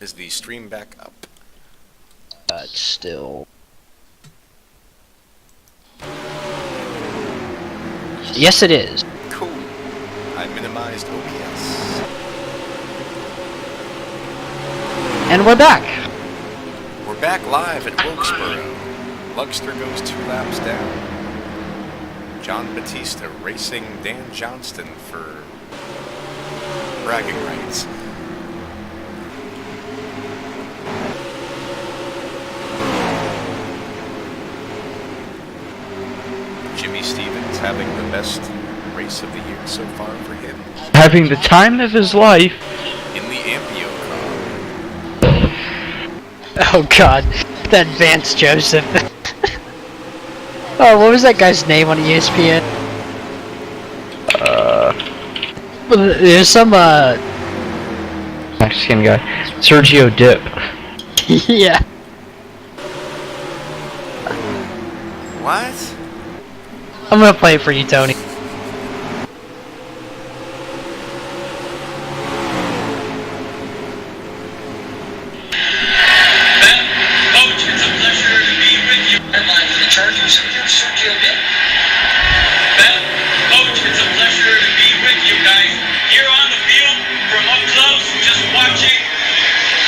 Is the stream back up? It's still... Yes, it is. Cool. I minimized OBS. And we're back. We're back live at Wilkesboro. Lugster goes 2 laps down. John Batista racing Dan Johnston for bragging rights. Jimmy Stevens having the best race of the year so far for him. Having the time of his life. In the Ampio car. Oh god, that Vance Joseph. Oh, what was that guy's name on ESPN? There's some Mexican guy. Sergio Dip. yeah. What? I'm gonna play it for you, Tony. Coach, it's a pleasure to be with you. Headline for the Chargers. Here's Sergio Dip. Coach, it's a pleasure to be with you guys. Here on the field, from up close, just watching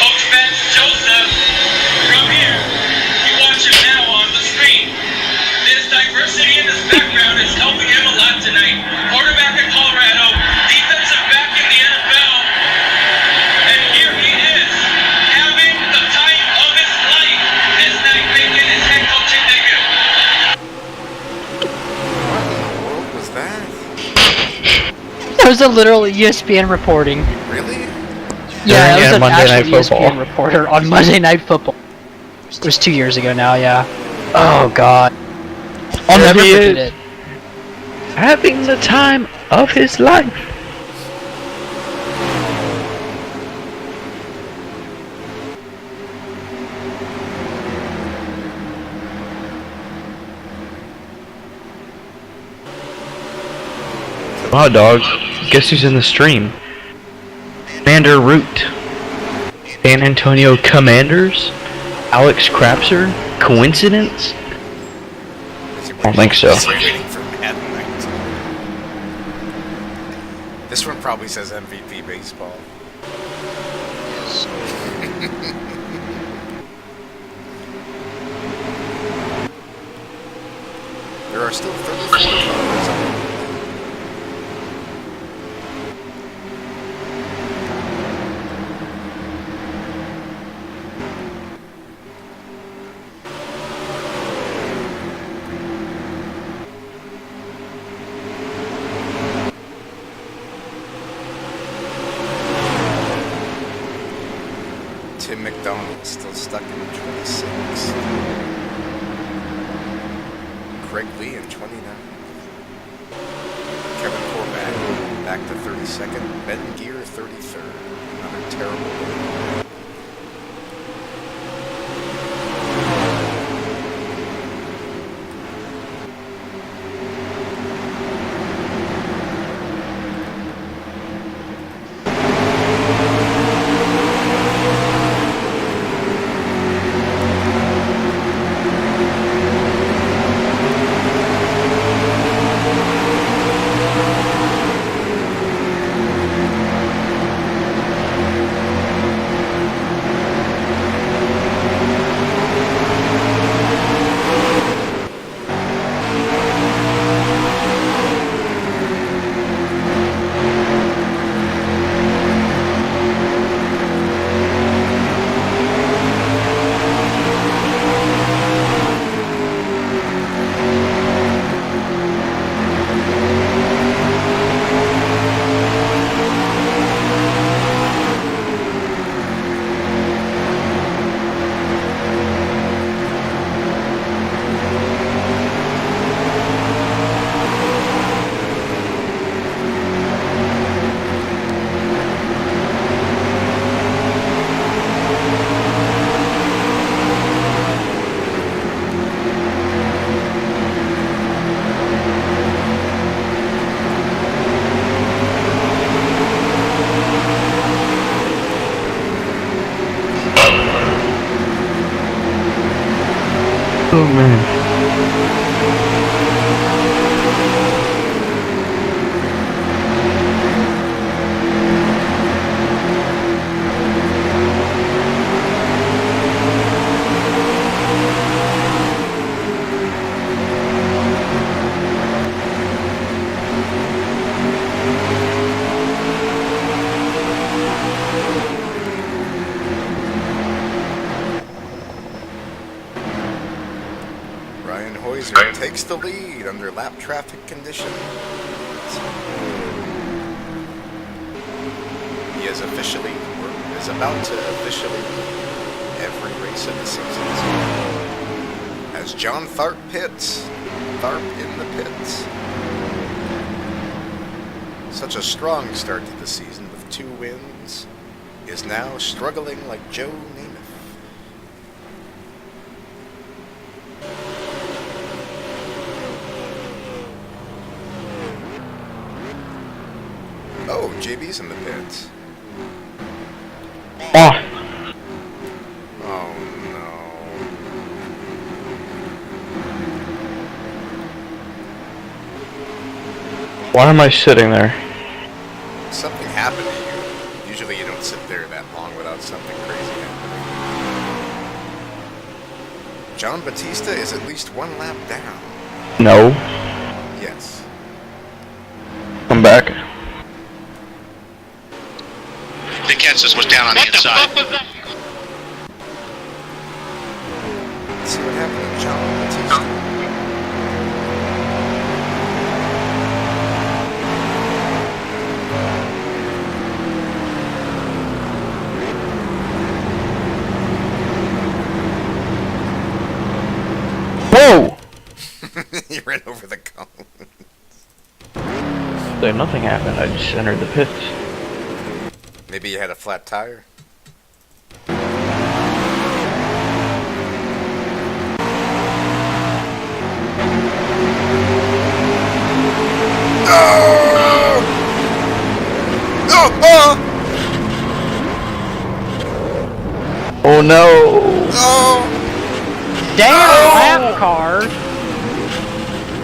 Coach Vance Joseph from here. You watch him now on the screen. This diversity in his background is helping him a lot tonight. Quarterback in Colorado, defensive back in the NFL, and here he is, having the time of his life this night, making his head coaching debut. What in the world was that? That was a literal ESPN reporting. Really? Yeah, During that was an Monday Night actual ESPN Football. reporter on Monday Night Football. It was 2 years ago now, yeah. Oh god. I'll There never he forget is. it. Having the time of his life. Wow, dog. Guess who's in the stream? Commander Root. San Antonio Commanders? Alex Crapser? Coincidence? I don't think so. Is he waiting for Madden 19? This one probably says MVP baseball. There are still 34 cars on. Tim McDonald still stuck in 26. Craig Lee in 29. Kevin Cormack back to 32nd. Ben Gear 33rd. Another terrible day. Oh man. Ryan Hoyser takes the lead under lap traffic conditions. He is officially, or is about to officially lead every race of the season. As John Tharp pits, Tharp in the pits. Such a strong start to the season with 2 wins, is now struggling like Joe Namath. Oh, JB's in the pits. Oh, Oh no. why am I sitting there? Something happened to you. Usually you don't sit there that long without something crazy happening. John Batista is at least 1 lap down. No. Yes. Come back. The Kansas was down on the inside. Let's see what happened to John Batista. Whoa! He ran over the cone. So nothing happened. I just entered the pits. Maybe you had a flat tire. Oh! Oh! Oh no! Oh! Damn, Oh! lap car.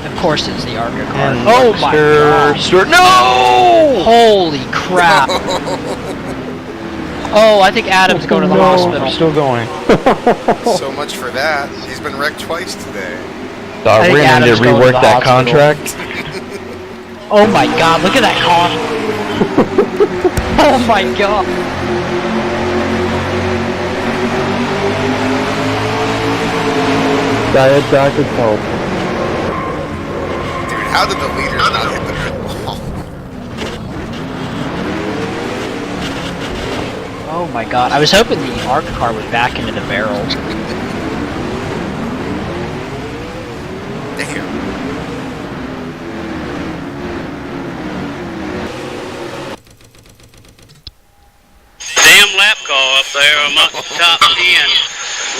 Of course it's the ARCA car. And Oh my god. Stewart. No! Holy crap. Oh, I think Adam's going to the hospital. I'm still going. So much for that. He's been wrecked twice today. Dog, think we're gonna need to Adam's going to rework the that hospital. contract. Oh my god, look at that car. Oh my god. Diabetic help. Dude, how did the leaders not hit the pit wall? Oh my god. I was hoping the ARCA car would back into the barrels. Damn. Damn lap car up there amongst the top 10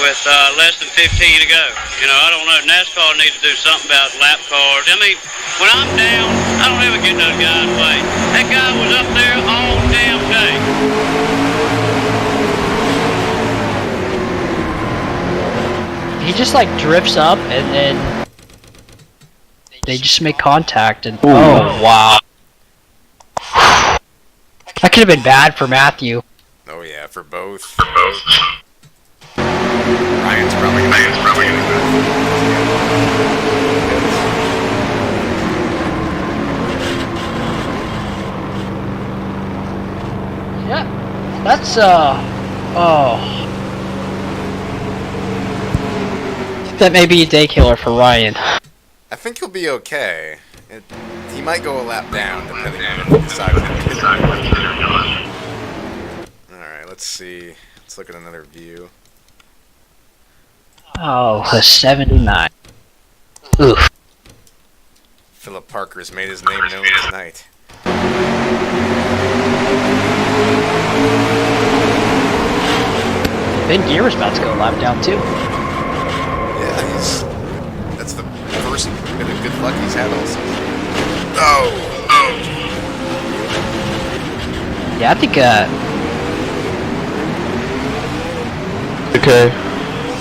with less than 15 to go. You know, I don't know. NASCAR needs to do something about lap cars. I mean, when I'm down, I don't ever get those guys away. That guy was up there all damn day. He just like drifts up and then they just make contact and oh wow. That could have been bad for Matthew. Oh yeah, for both. Ryan's probably gonna Yeah. That's oh. That may be a day killer for Ryan. I think he'll be okay. He might go a lap down depending on if he decides to hit. Alright, let's see. Let's look at another view. Oh, a 79. Oof. Philip Parker's made his name known tonight. Ben Gear's about to go a lap down too. Yeah, that's the first bit of good luck he's had all season. Oh! Yeah, I think Okay.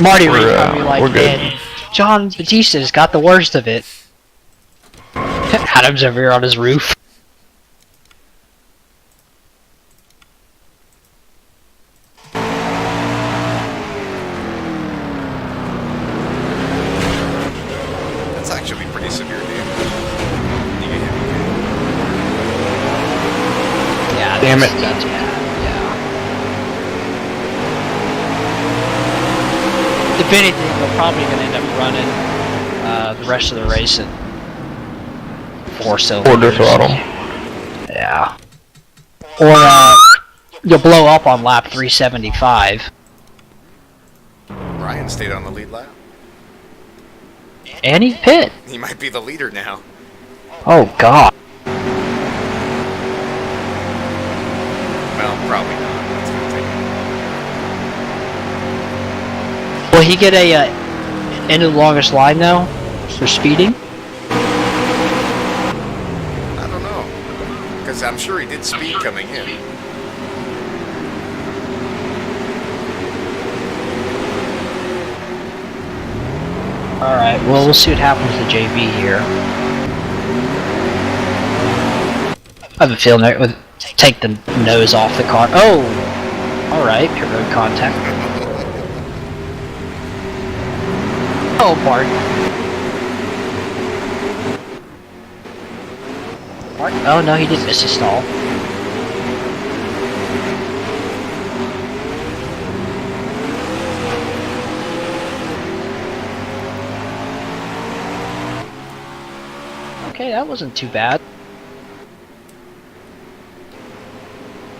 Marty We're, Reed probably like, we're good. man, John Batista's got the worst of it. Adam's over here on his roof. That's actually pretty severe damage. You get hit again. Yeah, Damn it. that's bad. Yeah. If anything, we're probably going to end up running the rest of the race at 4 cylinders. Quarter throttle. Yeah. Or you'll blow up on lap 375. Ryan stayed on the lead lap. And he pit. He might be the leader now. Oh god. Well, probably not. That's gonna take Will he get a end of the longest line though for speeding? I don't know. Because I'm sure he did speed coming in. Alright, well we'll see what happens to JB here. I have a feeling that would take the nose off the car. Oh! Alright, pure road contact. Oh, Bart. Bart? Oh no, he didn't miss a stall. Okay, that wasn't too bad.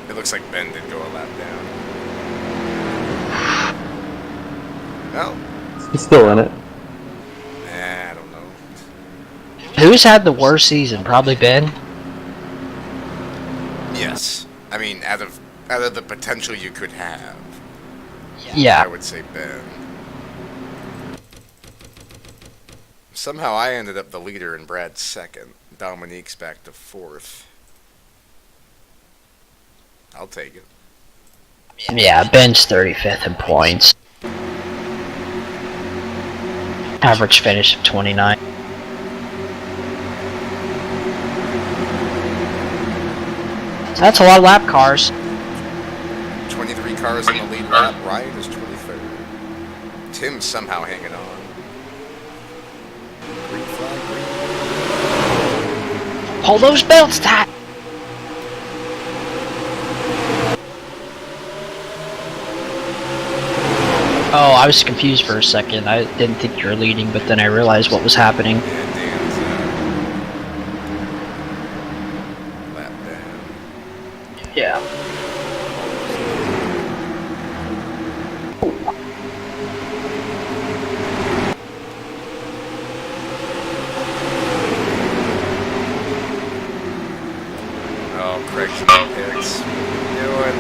It looks like Ben did go a lap down. No? He's still in it. I don't know. Who's had the worst season? Probably Ben. Yes. I mean, out of the potential you could have, I Yeah. would say Ben. Somehow I ended up the leader and Brad second. Dominique's back to fourth. I'll take it. Yeah, Ben's 35th in points. Average finish of 29. That's a lot of lap cars. 23 cars in the lead lap. Ryan is 23rd. Tim's somehow hanging on. Green flag, green. Pull those belts tight. Oh, I was confused for a second. I didn't think you were leading, but then I realized what was happening. Yeah, Dan's lap down. Yeah. Oh, Craig's in the pits. Doing.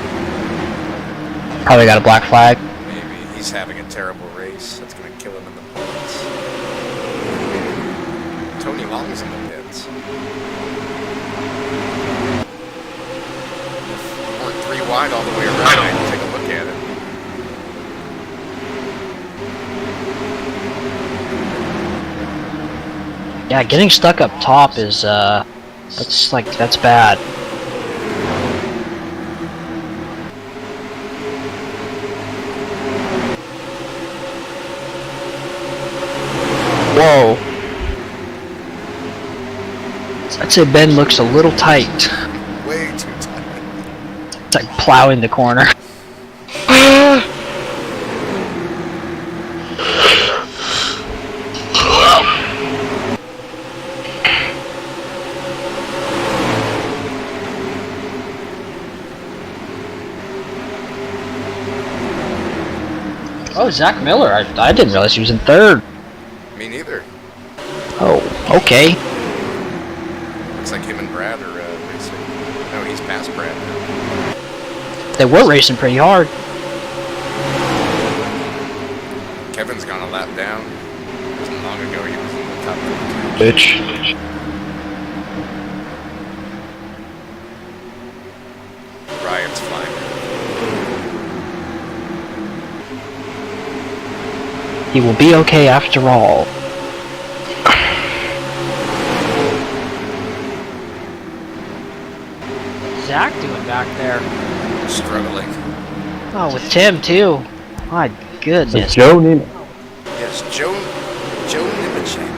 Probably got a black flag. Maybe he's having a terrible race. That's gonna kill him in the points. Tony Long's in the pits. We're 3 wide all the way around. I'd take a look at it. Yeah, getting stuck up top is that's bad. Whoa. I'd say Ben looks a little tight. Way too tight. It's like plowing the corner. Oh, Zach Miller. I didn't realize he was in third. Me neither. Oh, okay. Looks like him and Brad are racing. No, he's past Brad now. They were racing pretty hard. Kevin's gone a lap down. It wasn't long ago he was in the top 52. Bitch. Ryan's flying. He will be okay after all. Zach doing back there? Struggling. Oh, with Tim too. My goodness. Joe Namath. Yes, Joe Nemechek.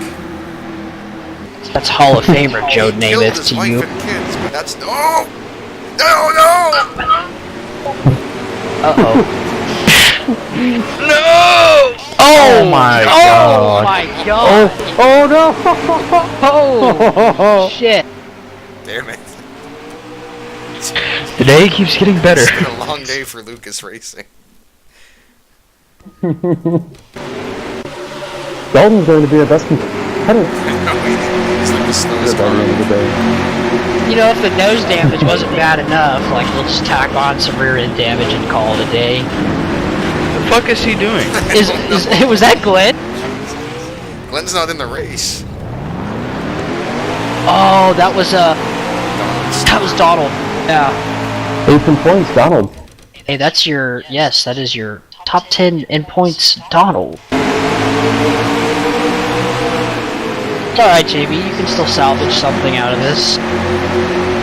That's Hall of Famer Joe He killed Namath his to wife you. and kids, but that's no. Uh-oh. No! Oh my Oh god. my god! Oh no! Oh shit! Damn it. The day keeps getting better. It's been a long day for Lucas Racing. Dalton's going to be our best competitor He's like the by snowstorm. the end of the day. You know, if the nose damage wasn't bad enough, like we'll just tack on some rear end damage and call it a day. The fuck is he doing? Was that Glenn? Glenn's not in the race. Oh, that was Donald. Yeah. 8 in points, Donald. Hey, that's your that is your top 10 in points, Donald. Alright, JB, you can still salvage something out of this.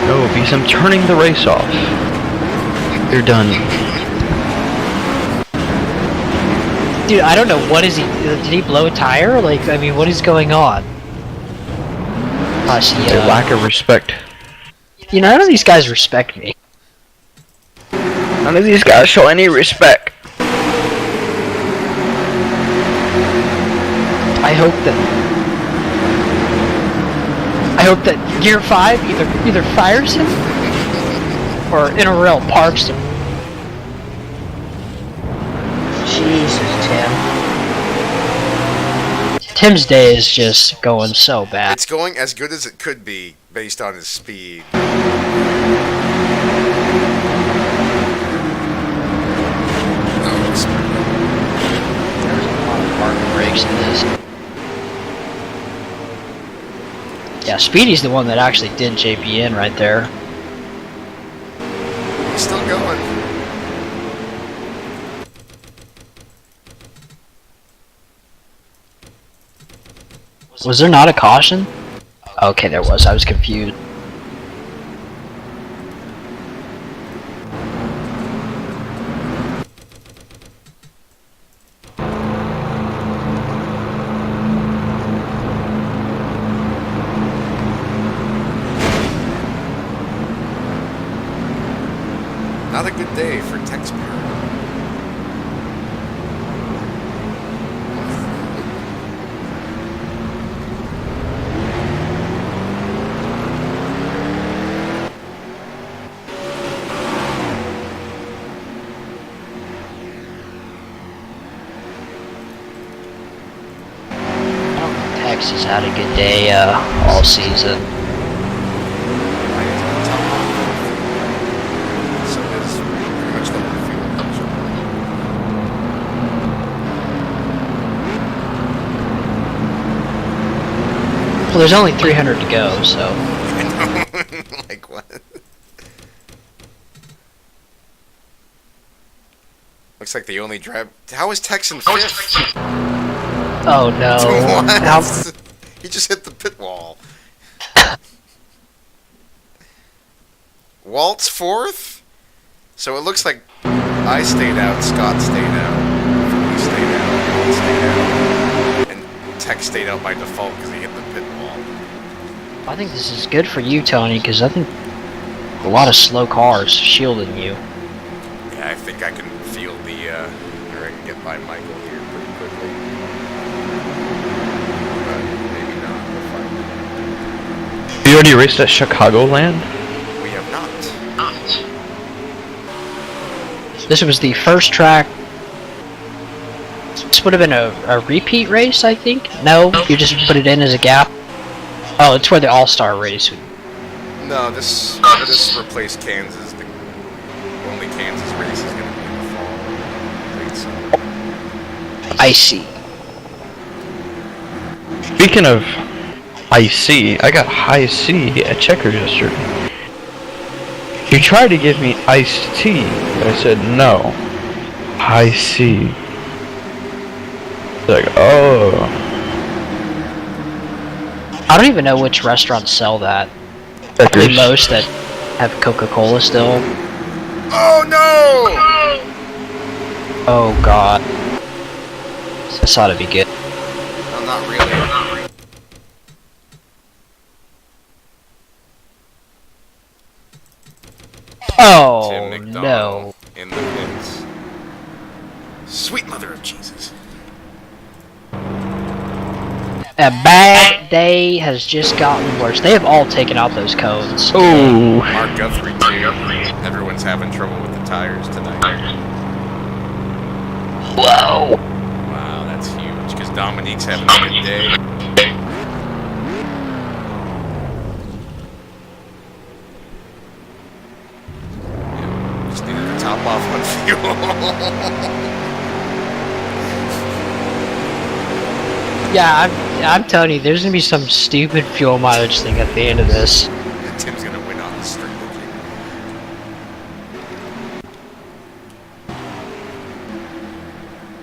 No, because I'm turning the race off. You're done. Dude, I don't know, what is he, did he blow a tire? Like, I mean, what is going on? I see, A lack of respect. you know, none of these guys respect me. None of these guys show any respect. I hope that Gear 5 either fires him or N.O.R.L parks him. Jesus, Tim. Tim's day is just going so bad. It's going as good as it could be based on his speed. There's a lot of parking brakes in this. Yeah, Speedy's the one that actually did JP in right there. He's still going. Was there not a caution? Okay, there was. I was confused. Not a good day for Texas. Texas had a good day all season. So it's pretty much the whole field. Well, there's only 300 to go, so. Like what? Looks like they only drive. How is Texan fifth? Oh no. What? How- He just hit the pit wall. Walt's fourth? So it looks like I stayed out, Scott stayed out, Philly stayed out, Walt stayed out, and Tex stayed out by default because he hit the pit wall. I think this is good for you, Tony, because I think a lot of slow cars shielding you. Yeah, I think I can feel the, or I can get by Michael here pretty quickly. But maybe not, we'll find out. You already raced at Chicagoland? We have not. This was the first track. This would have been a repeat race, I think. No, you just put it in as a gap. Oh, it's where the All-Star race would. No, this replaced Kansas. The only Kansas race is going to be in the fall. Late summer. I see. Speaking of IC, I got high C at Checkers yesterday. You tried to give me iced tea, but I said no. High C. Like, oh. I don't even know which restaurants sell that. Probably Checkers. most that have Coca-Cola still. Oh no! Oh god. This ought to be good. No, not really. Oh Tim no. McDonald in the pits. Sweet mother of Jesus. A bad day has just gotten worse. They have all taken out those cones. Oh. Mark Guthrie too. Everyone's having trouble with the tires tonight. Whoa! Wow, that's huge. Because Dominique's having a good day. Yeah, just needed to top off on fuel. Yeah, I'm telling you, there's gonna be some stupid fuel mileage thing at the end of this. Tim's gonna win on the street.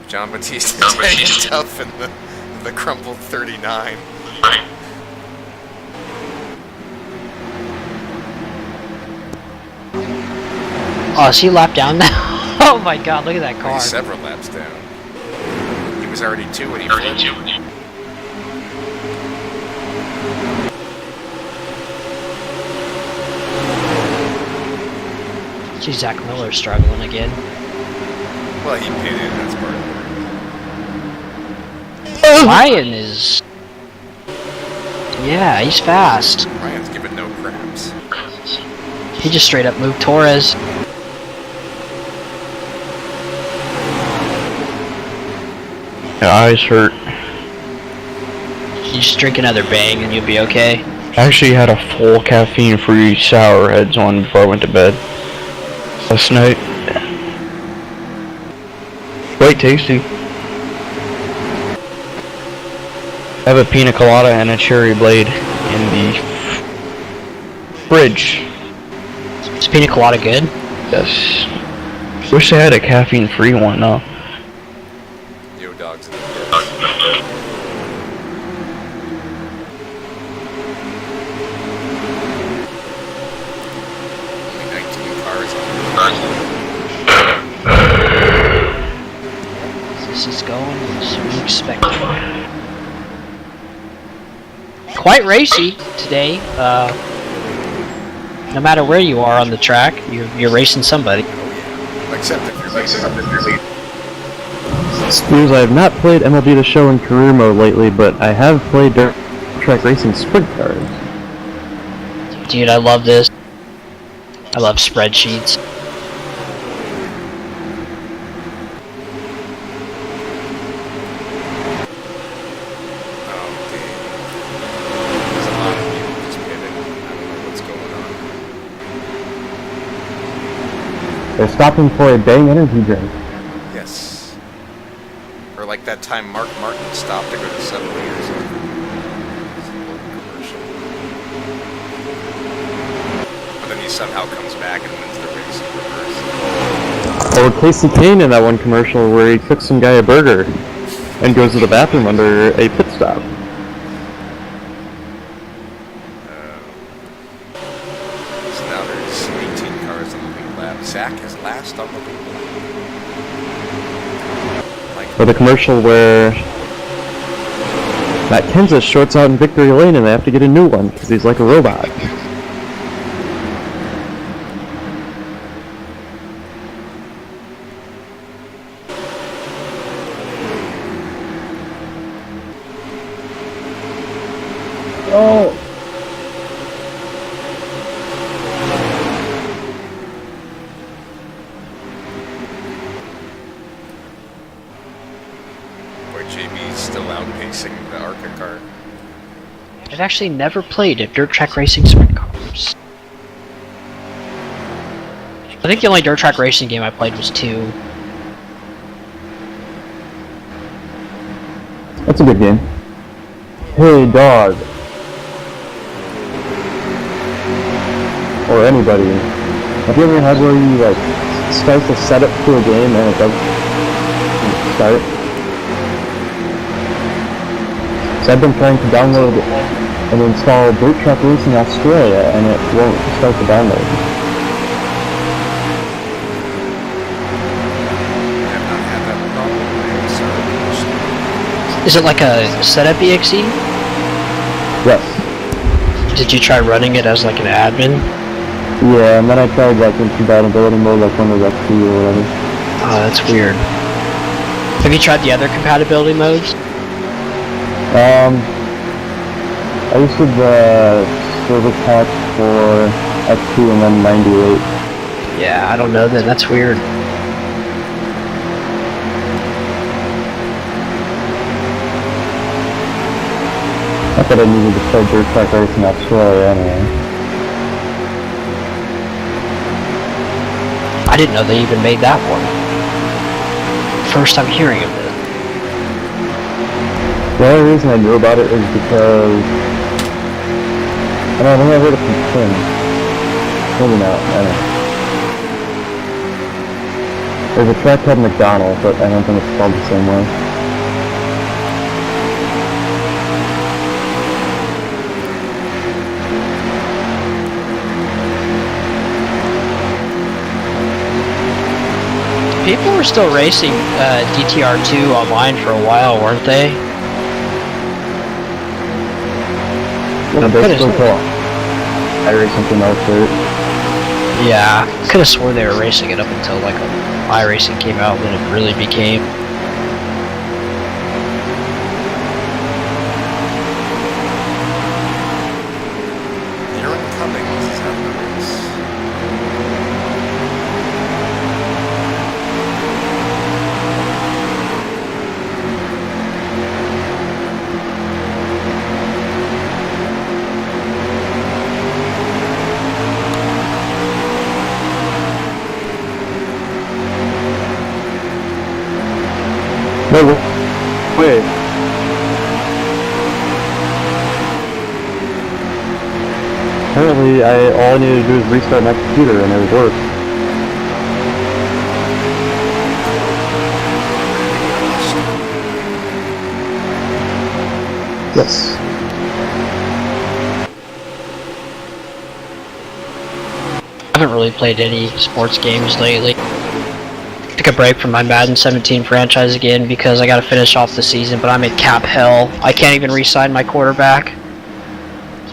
John Batista hanging tough in the crumpled 39. Oh, is he lapped down now? Oh my god, look at that car. He's several laps down. He was already 2 when he flipped. See Zach Miller struggling again. Well, he pitted, that's part of it. Ryan is... Yeah, he's fast. Ryan's giving no craps. He just straight up moved Torres. My eyes hurt. You just drink another bang and you'll be okay. I actually had a full caffeine-free sour heads on before I went to bed last night. Quite tasty. I have a pina colada and a cherry blade in the fridge. Is pina colada good? Yes. Wish they had a caffeine-free one though. Yo, dogs. Only 19 cars on This is going as we expected. Quite racy today. No matter where you are on the track, you're racing somebody. Except if you're racing. Screws, I have not played MLB The Show in career mode lately, but I have played dirt track racing sprint cars. Dude, I love this. I love spreadsheets. Oh, damn. There's a lot of people just pitting. I don't know what's going on. They're stopping for a Bang energy drink. Yes. Or like that time Mark Martin stopped to go to Subway or something. It's a little commercial. But then he somehow comes back and wins the race in reverse. Or Casey Kane in that one commercial where he cooks some guy a burger and goes to the bathroom under a pit stop. So now there's 18 cars on the lead lap. Zach is last on the lead lap. Or the commercial where Matt Kenseth shorts out in victory lane and they have to get a new one because he's like a robot. Oh! Boy, JB's still outpacing the ARCA car. I've actually never played a dirt track racing sprint cars. I think the only dirt track racing game I played was 2. That's a good game. Hey, dog. Or anybody. Have you ever had where you like start the setup to a game and it doesn't start? So I've been trying to download and install Dirt Track Racing Australia, and it won't start the download. I have not had that problem. I am sorry. Is it like a setup exe? Yes. Did you try running it as like an admin? Yeah, and then I tried like in compatibility mode, like Windows XP or whatever. Oh, that's weird. Have you tried the other compatibility modes? I used the service pack for XP and then 98. Yeah, I don't know then. That's weird. Not that I needed to play Dirt Track Racing Australia anyway. I didn't know they even made that one. First time hearing of it. The only reason I knew about it is because I think I heard it from Tim. Maybe not, I don't know. There's a track called McDonald, but I don't think it's spelled the same way. People were still racing DTR2 online for a while, weren't they? No, basically cool. I raced something else there. Yeah, could have swore they were racing it up until like iRacing came out when it really became. Aaron Cummings is having a race. No, wait. Apparently, all I needed to do is restart my computer and it would work. Yes. I haven't really played any sports games lately. Took a break from my Madden 17 franchise again because I gotta finish off the season, but I'm in cap hell. I can't even re-sign my quarterback.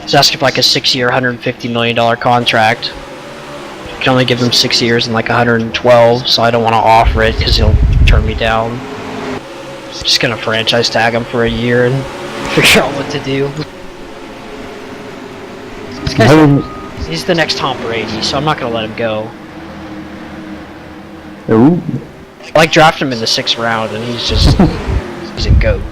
He's asking for like a 6-year, $150 million contract. I can only give him 6 years and like 112, so I don't want to offer it because he'll turn me down. Just gonna franchise tag him for a year and figure out what to do. This guy's, he's the next Tom Brady, so I'm not gonna let him go. Ooh. I like drafted him in the 6th round, and he's just he's a goat.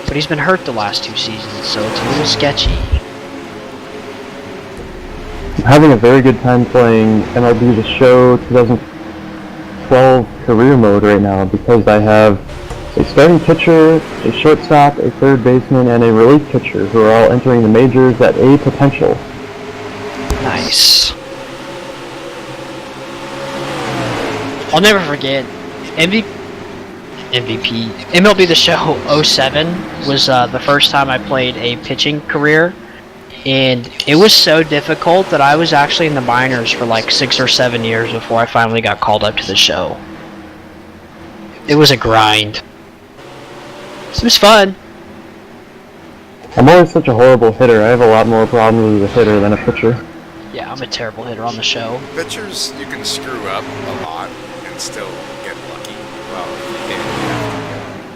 But he's been hurt the last 2 seasons, so it's a little sketchy. I'm having a very good time playing MLB The Show 2012 career mode right now because I have a starting pitcher, a shortstop, a third baseman, and a relief pitcher who are all entering the majors at A potential. Nice. I'll never forget MLB The Show 07 was the first time I played a pitching career, and it was so difficult that I was actually in the minors for like 6 or 7 years before I finally got called up to the show. It was a grind. It was fun. I'm always such a horrible hitter. I have a lot more problems as a hitter than a pitcher. Yeah, I'm a terrible hitter on the show. Pitchers, you can screw up a lot and still get lucky. Well, you can, you have to get lucky.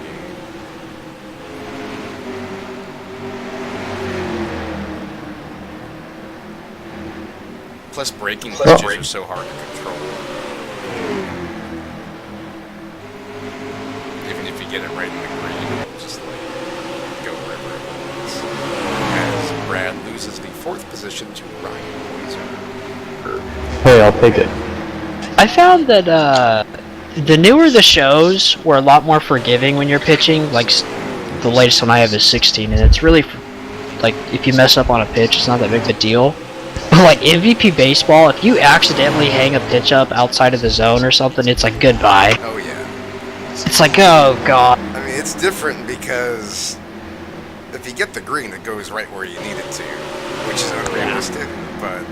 Plus, breaking pitches are so hard to control. Even if you get it right in the green, it'll just like go wherever it wants. As Brad loses the 4th position to Ryan Poiser. Hey, I'll take it. I found that the newer the shows were a lot more forgiving when you're pitching. Like the latest one I have is 16, and it's really like if you mess up on a pitch, it's not that big of a deal. But like MVP baseball, if you accidentally hang a pitch up outside of the zone or something, it's like goodbye. Oh yeah. It's like, oh god. I mean, it's different because if you get the green, it goes right where you need it to, which is unrealistic, but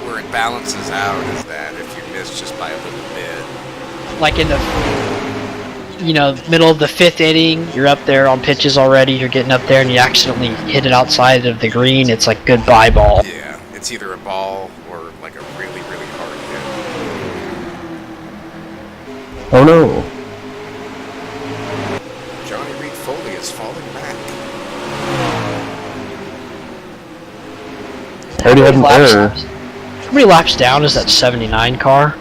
where it balances out is that if you miss just by a little bit. Like in the, middle of the 5th inning, you're up there on pitches already, you're getting up there and you accidentally hit it outside of the green, it's like goodbye ball. Yeah, it's either a ball or like a really, really hard hit. Oh no. Johnny Reed Foley is falling back. I already had an error. How many laps down is that 79 car?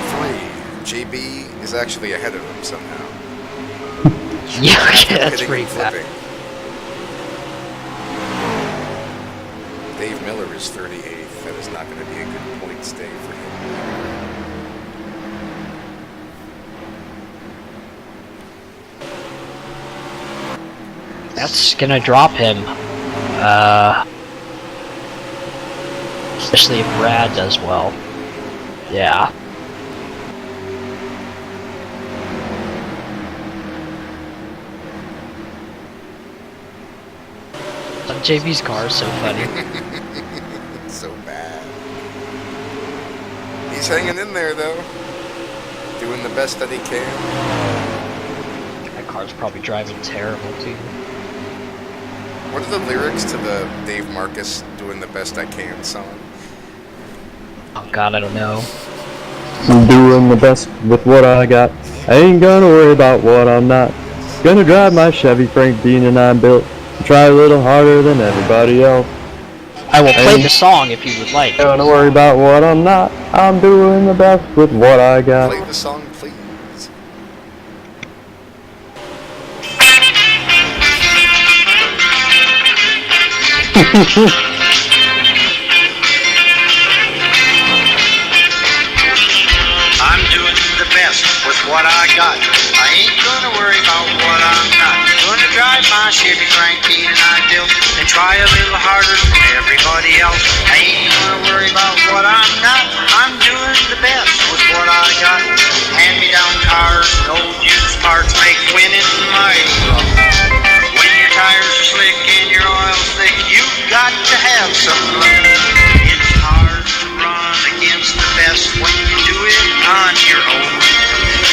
3. JB is actually ahead of him somehow. Yeah, After that's hitting pretty and bad. flipping. Dave Miller is 38th. That is not going to be a good point stay for him. That's gonna drop him. Especially if Brad does well. Yeah. JB's car is so funny. So bad. He's hanging in there though. Doing the best that he can. That car's probably driving terrible too. What are the lyrics to the Dave Marcus Doing the Best I Can song? Oh god, I don't know. I'm doing the best with what I got. I ain't gonna worry about what I'm not. Gonna drive my Chevy Frank Dean and I'm built. Try a little harder than everybody else. I will play the song if you would like. Gonna worry about what I'm not. I'm doing the best with what I got. Play the song, please. I'm doing the best with what I got. I ain't gonna worry about what I'm not. Gonna drive my Chevy Frank Dean and I built and try a little harder than everybody else. I ain't gonna worry about what I'm not. I'm doing the best with what I got. Hand-me-down cars, old used parts make winning mighty rough. When your tires are slick and your oil's thick, you've got to have some luck. It's hard to run against the best when you do it on your own.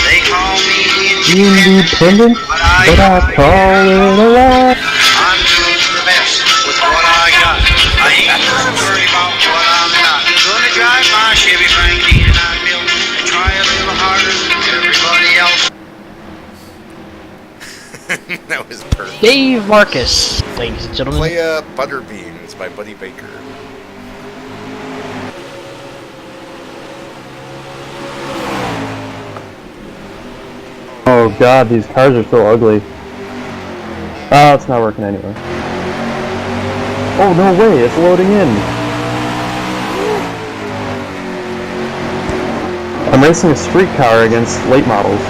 They call me Independent, but I call it a lie. I'm doing the best with what I got. I ain't gonna worry about what I'm not. Gonna drive my Chevy Frank Dean and I built and try a little harder than everybody else. That was perfect. Dave Marcus, ladies and gentlemen. Play Butterbeans by Buddy Baker. Oh god, these cars are so ugly. Oh, it's not working anyway. Oh, no way, it's loading in. I'm racing a street car against late models.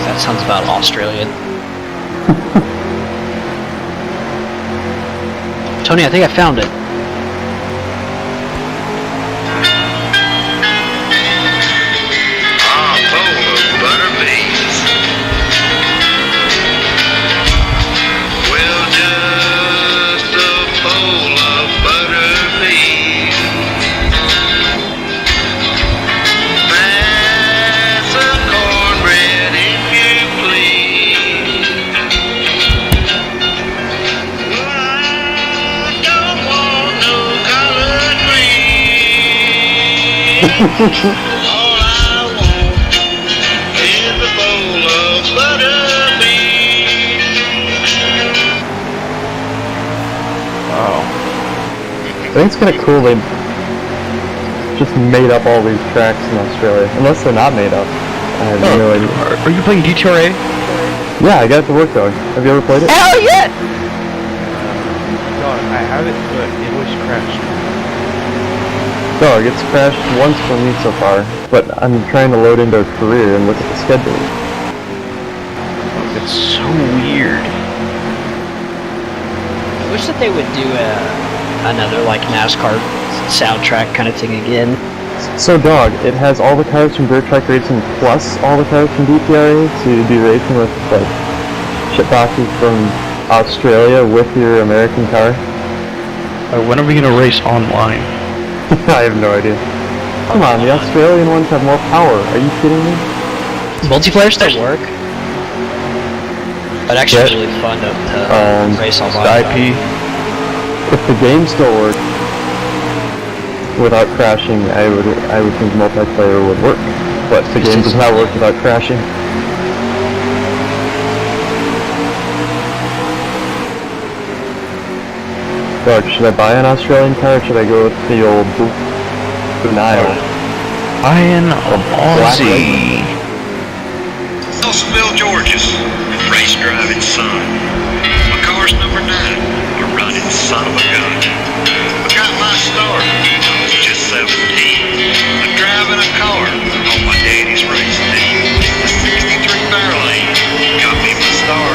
That sounds about Australian. Tony, I think I found it. All I want is a bowl of butter beans. Wow. I think it's kind of cool they just made up all these tracks in Australia. Unless they're not made up. I have no idea. Are you playing DTRA? Yeah, I got the work dog. Have you ever played it? Hell yeah! God, I have it, but it was crashed. No, it gets crashed once for me so far, but I'm trying to load into a career and look at the schedule. It's so weird. I wish that they would do another like NASCAR soundtrack kind of thing again. So, dog, it has all the cars from Dirt Track Racing plus all the cars from DPRA, so you'd be racing with like shitboxes from Australia with your American car. When are we gonna race online? I have no idea. Come on, the Australian ones have more power. Are you kidding me? Multiplayer still work, but actually it's really fun to race online. IP. If the game still worked without crashing, I would think multiplayer would work. But the game does not work without crashing. Dog, should I buy an Australian car or should I go with the old N.O.R.L? Iron Aussie. Nelsonville, Georgia's race driving son. My car's number 9, a running son of a gun. I got my start, I was just 17. I'm driving a car on my daddy's race team. A 63 Fairlane got me my start.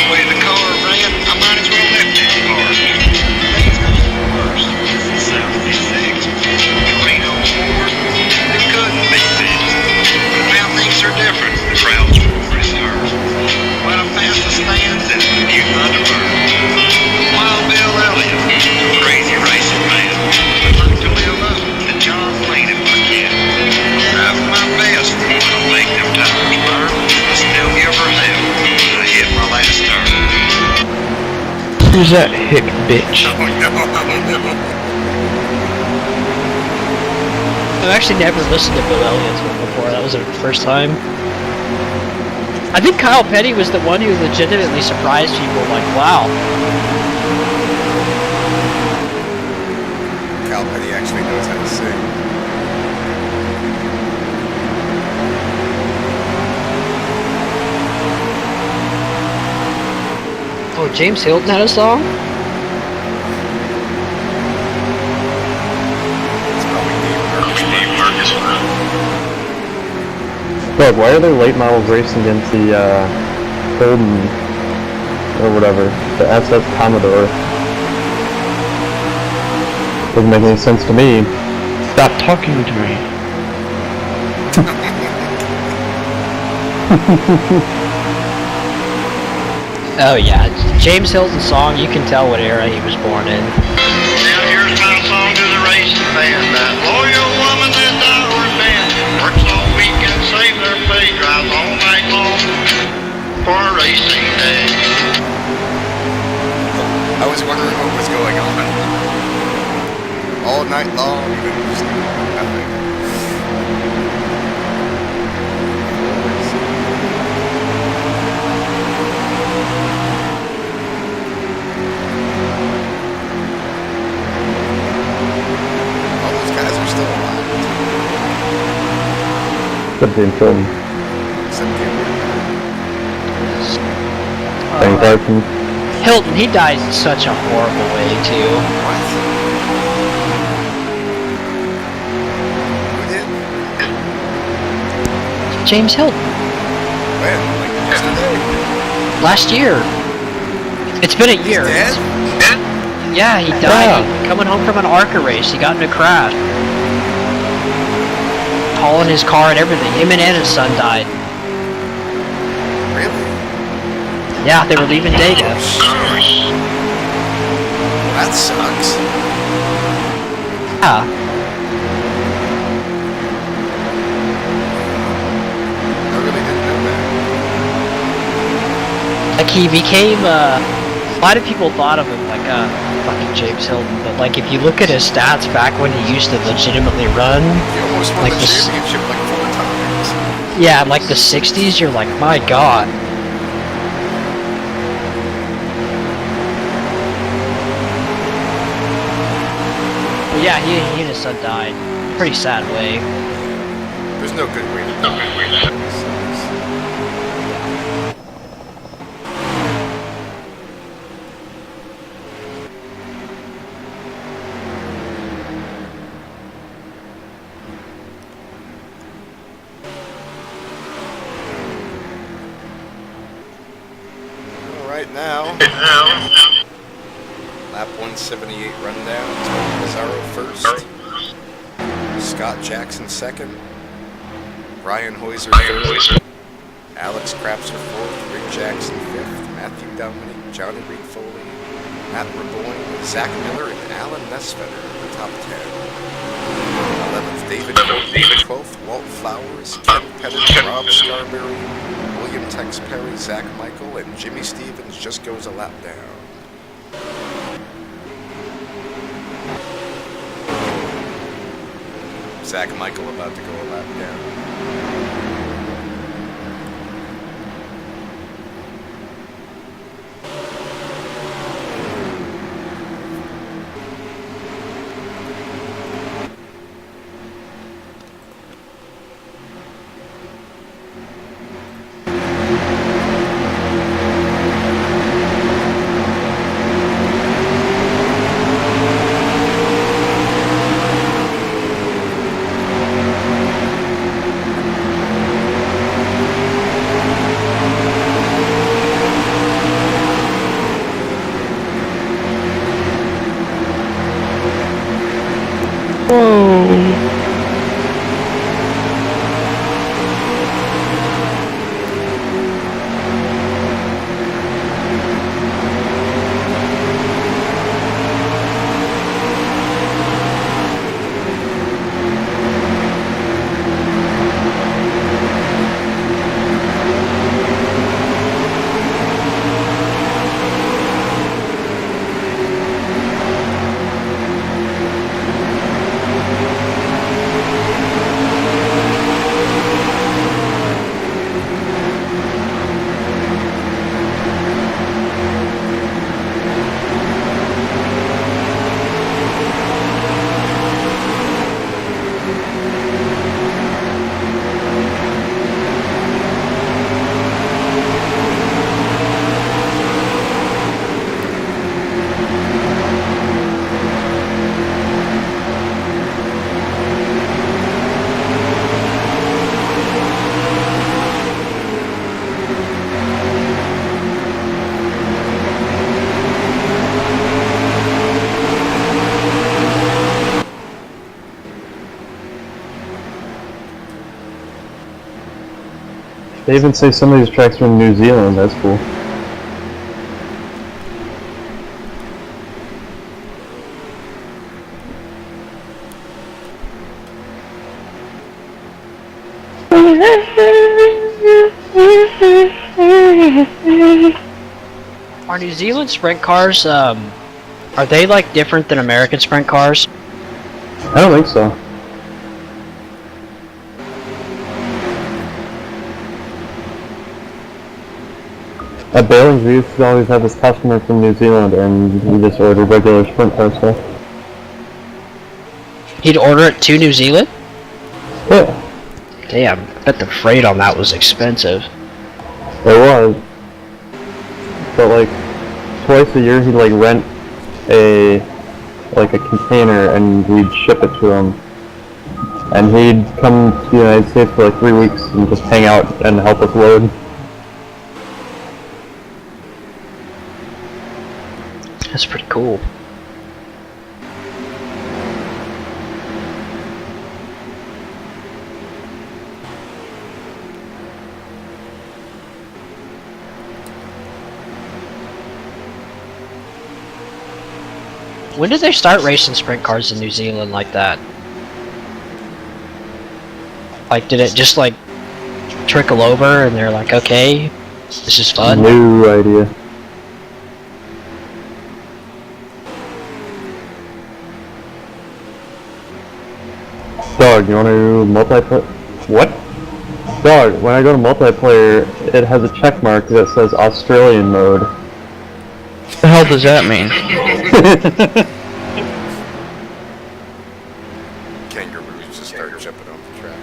The way the car ran, I might as well left that car. Things got worse. 76, Torino Ford, it couldn't be fixed. But now things are different. The crowds were reserved. When I passed the stands and you Thunderbird. Wild Bill Elliott, a crazy racing man. I'd like to live up to John Wayne if I can. Drive my best when I make them tires burn. I still give her hell when I hit my last turn. Who's that hick bitch? Oh no. I've actually never listened to Bill Elliott's one before. That was the first time. I think Kyle Petty was the one who legitimately surprised people. Like, wow. Cal Petty actually knows how to sing. Oh, James Hilton had a song? It's probably Dave Marcus. Dog, why are there late models racing against the Holden or whatever, the SS Commodore? Doesn't make any sense to me. Stop talking to me. Oh yeah, James Hilton's song, you can tell what era he was born in. Now here's my song to the racing fan. That loyal woman that our man works all week and saves her pay, drives all night long for a racing day. I was wondering what was going on. All night long, even just nothing. All those guys are still alive. Except James Hilton. Except Gabriel. Ben Clarkson. Hilton, he dies in such a horrible way too. What? Who did? James Hilton, When? Like yesterday? last year. It's been a year. Dead? Yeah, he died coming home from an ARCA race. He got in a crash. Hauling his car and everything. Him and his son died. Really? Yeah, they were leaving Data. That sucks. Yeah. I really didn't know that. Like he became, a lot of people thought of him like, fucking James Hilton, but like if you look at his stats back when he used to legitimately run, He almost won like the this- championship like 4 times. yeah, in like the 60s, you're like, my god. But yeah, he and his son died. Pretty sad way. There's no good way to die. All right now. Lap 178 rundown. Tony Mazzaro first. Scott Jackson second. Brian Hoyser third. Alex Crapser fourth. Rick Jackson fifth. Matthew Dominic, Johnny Reed Foley, Matt Raboyne, Zach Miller, and Alan Nesvetter in the top 10. 11th, David Courtney. 12th, Walt Flowers, Ken Pettit, Rob Scarberry, William Tex Perry, Zach Michael, and Jimmy Stevens just goes a lap down. Zach Michael about to go a lap down. They even say some of these tracks are in New Zealand. That's cool. Are New Zealand sprint cars, are they like different than American sprint cars? I don't think so. At Bailey's, we used to always have this customer from New Zealand, and we just ordered regular sprint car stuff. He'd order it to New Zealand? Yeah, Damn, I bet the freight on that was expensive. it was. But like, twice a year he'd like rent a container and we'd ship it to him. And he'd come to the United States for like 3 weeks and just hang out and help us load. That's pretty cool. When did they start racing sprint cars in New Zealand like that? Like, did it just like trickle over and they're like, okay, this is fun? No idea. Dog, you want to multiplayer? What? Dog, when I go to multiplayer, it has a check mark that says Australian mode. What the hell does that mean? Kangaroos just start jumping off the track.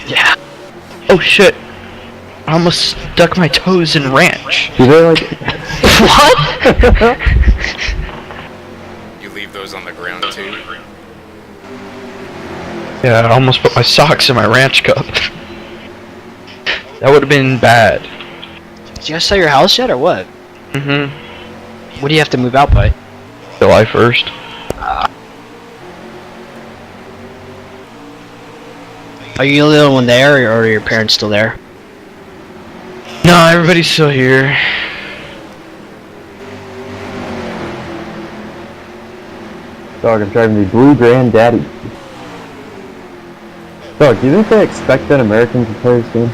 Yeah. Oh shit. I almost stuck my toes in ranch. Do they like... What? You leave those on the ground too? Yeah, I almost put my socks in my ranch cup. That would have been bad. Did you guys sell your house yet or what? Mm-hmm. What do you have to move out by? July 1st. Are you the only one there, or are your parents still there? No, everybody's still here. Dog, I'm driving the Blue Granddaddy. Dog, do you think they expect that Americans will play this game?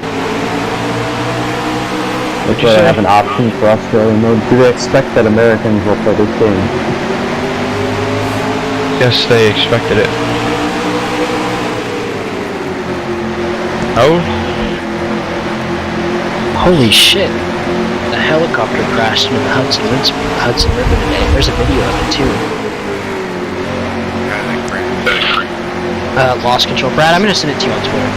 What'd Like, you they say? have an option for Australia mode. Do they expect that Americans will play this game? Yes, they expected it. Oh? Holy shit! The helicopter crashed into the Hudson River today. There's a video of it too. Lost control. Brad, I'm gonna send it to you on Twitter.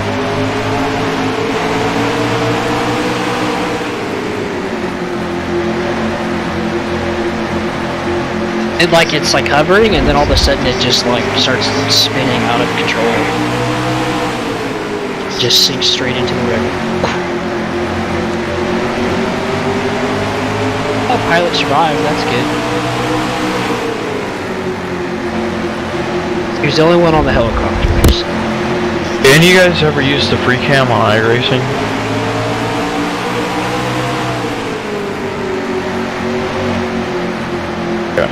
It's like hovering, and then all of a sudden it just like starts spinning out of control. Just sinks straight into the river. Oh, pilot survived. That's good. He was the only one on the helicopters. Didn't you guys ever use the free cam on iRacing? Yeah.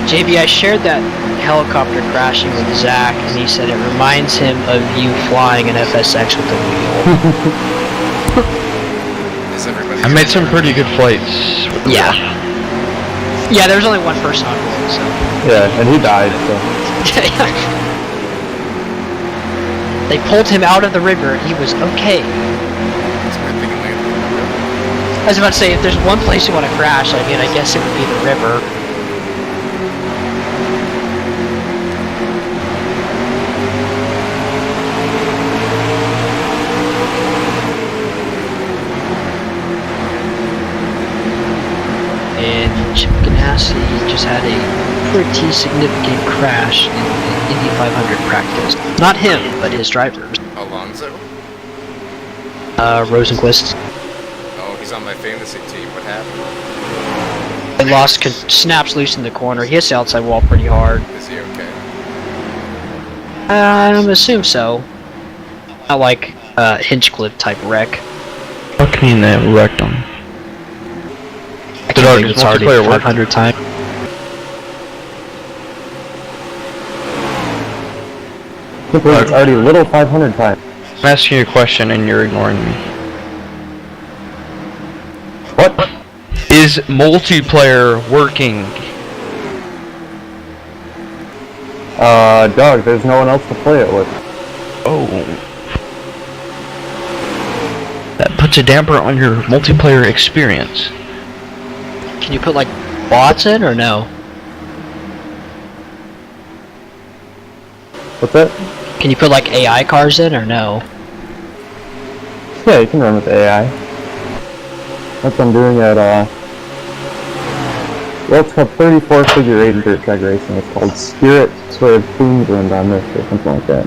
JB, I shared that helicopter crashing with Zach, and he said it reminds him of you flying an FSX with a wheel. Is everybody? I made some pretty good flights with the Yeah. Yeah, there was only one person on board, so. Yeah, and he died, so. They pulled him out of the river, and he was okay. It's a good thing it landed in the river. I was about to say, if there's one place you want to crash, I mean, I guess it would be the river. And Chip Ganassi just had a pretty significant crash in the Indy 500 practice. Not him, but his drivers. Alonso? Rosenquist. Oh, he's on my fantasy team. What happened? They lost, snaps loose in the corner. He hits the outside wall pretty hard. Is he okay? I assume so. Not like Hinchcliffe type wreck. What can you mean they wrecked them? I Did can't our believe it's already multiplayer work? 500 times. I think it's already a little 500 times. I'm asking you a question and you're ignoring me. What is multiplayer working? Dog, there's no one else to play it with. Oh. That puts a damper on your multiplayer experience. Can you put like bots in or no? What's that? Can you put like AI cars in or no? Yeah, you can run with AI. That's what I'm doing at, well, it's called 34 Figure 8 Dirt Track Racing. It's called Spirit Swerve Queensland on this, or something like that.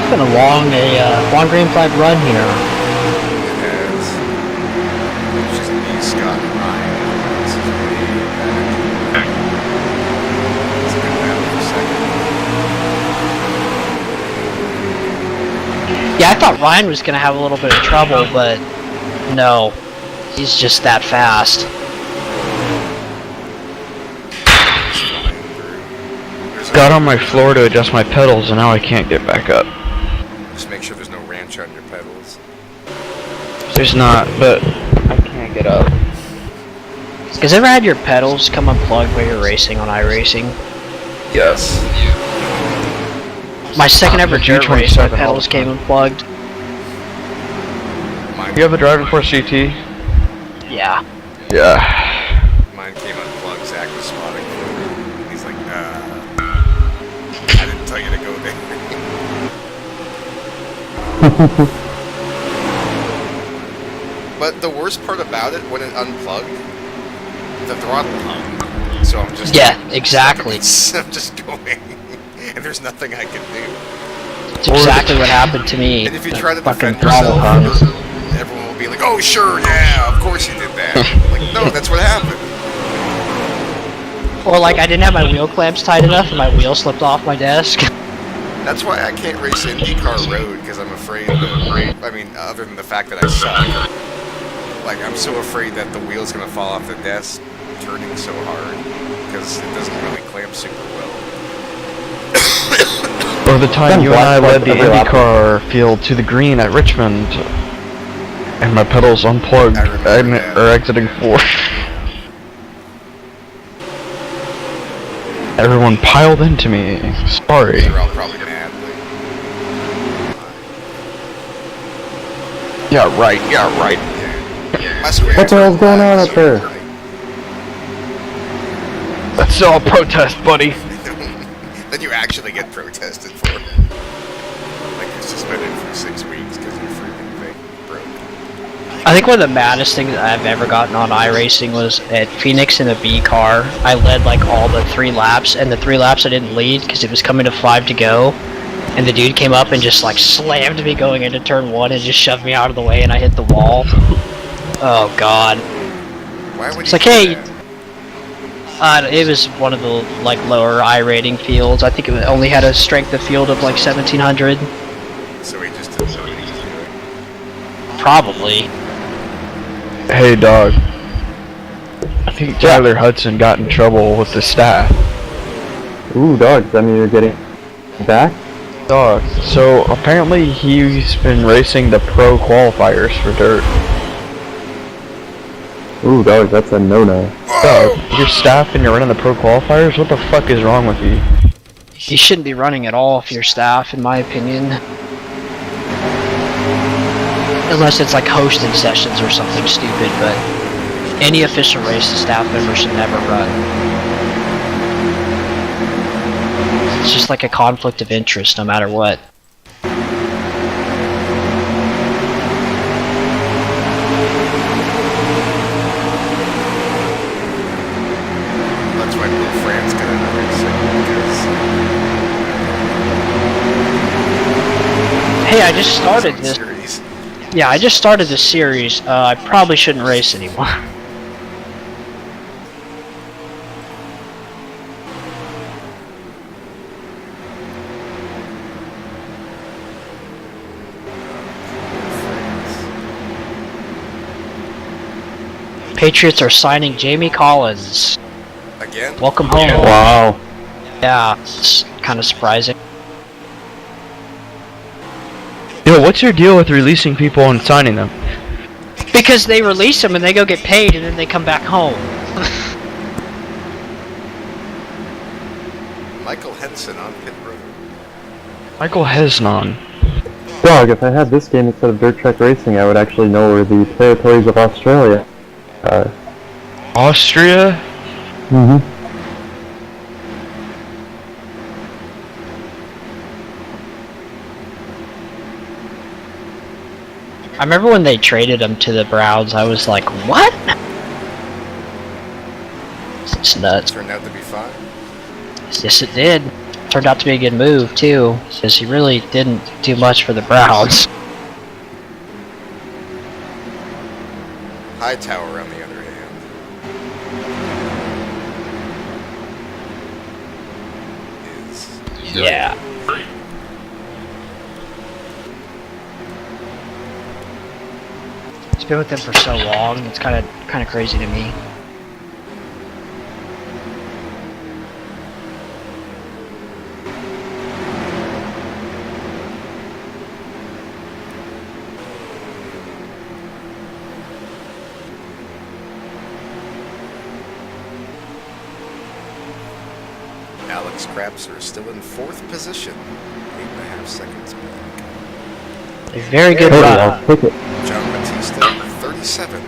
It's been a long green flag run here. It has. It's just me, Scott, and Ryan. This is way back. It's a good battle for second. Yeah, I thought Ryan was gonna have a little bit of trouble, but no, he's just that fast. Just flying through. There's Got on my floor to adjust my pedals and now I can't get back up. Just make sure there's no ranch on your pedals. There's not, but I can't get up. Has ever had your pedals come unplugged while you're racing on iRacing? Yes. My second ever dirt race, my G27 pedals came unplugged. Mine, You have a driving force GT? Yeah. Yeah. mine came unplugged. Zach was spotting for me. He's like, I didn't tell you to go there. But the worst part about it, when it unplugged, the throttle hung. So I'm just Yeah, exactly. I'm just going, and there's nothing I can do. It's exactly what happened to me. And if you The try to fucking defend throttle yourself, hung. everyone will be like, "Oh, sure, yeah, of course you did that." Like, no, that's what happened. Or like I didn't have my wheel clamps tight enough and my wheel slipped off my desk. That's why I can't race IndyCar Road, because I'm afraid that, I mean, other than the fact that I suck, like, I'm so afraid that the wheel's going to fall off the desk turning so hard, because it doesn't really clamp super well. Or the time you and I led the IndyCar field to the green at Richmond, and my pedals unplugged or exiting 4. Everyone piled into me. Sorry. They're all probably mad. Yeah, right. What the hell's going on up there? That's all protest, buddy. Then you actually get protested for. Like, you're suspended for 6 weeks because your freaking thing broke. I think one of the maddest things I've ever gotten on iRacing was at Phoenix in a B car. I led like all the 3 laps, and the 3 laps I didn't lead because it was coming to 5 to go. And the dude came up and just like slammed me going into turn 1 and just shoved me out of the way, and I hit the wall. Oh god. Why would It's you like, do hey, that? it was one of the like lower I rating fields. I think it only had a strength of field of like 1700. So he just didn't know what he was doing. Probably. Hey, dog. I think Tyler Hudson got in trouble with the staff. Ooh, dog, does that mean you're getting back? Dog. So apparently he's been racing the pro qualifiers for dirt. Ooh, dog, that's a no-no. Dog, your staff and you're running the pro qualifiers? What the fuck is wrong with you? You shouldn't be running at all if you're staff, in my opinion. Unless it's like hosting sessions or something stupid, but any official race the staff member should never run. It's just like a conflict of interest no matter what. That's why Will France got into racing, because Hey, I just started it's this. series. Yeah, I just started this series. I probably shouldn't race anymore. Patriots are signing Jamie Collins. Again? Welcome home. Wow. Yeah, it's kind of surprising. Yo, what's your deal with releasing people and signing them? Because they release them and they go get paid and then they come back home. Michael Henson on pit road. Michael Hesnon. Dog, if I had this game instead of dirt track racing, I would actually know where the territories of Australia are. Austria? Mm-hmm. I remember when they traded him to the Browns, I was like, what? It's nuts. Turned out to be fine. Yes, it did. Turned out to be a good move, too, because he really didn't do much for the Browns. Hightower, on the other hand, is Yeah. It's been with them for so long, it's kind of crazy to me. Alex Krapser still in 4th position, 8.5 seconds back. A very good Totally, run. I'll take it. John Batista, 37th.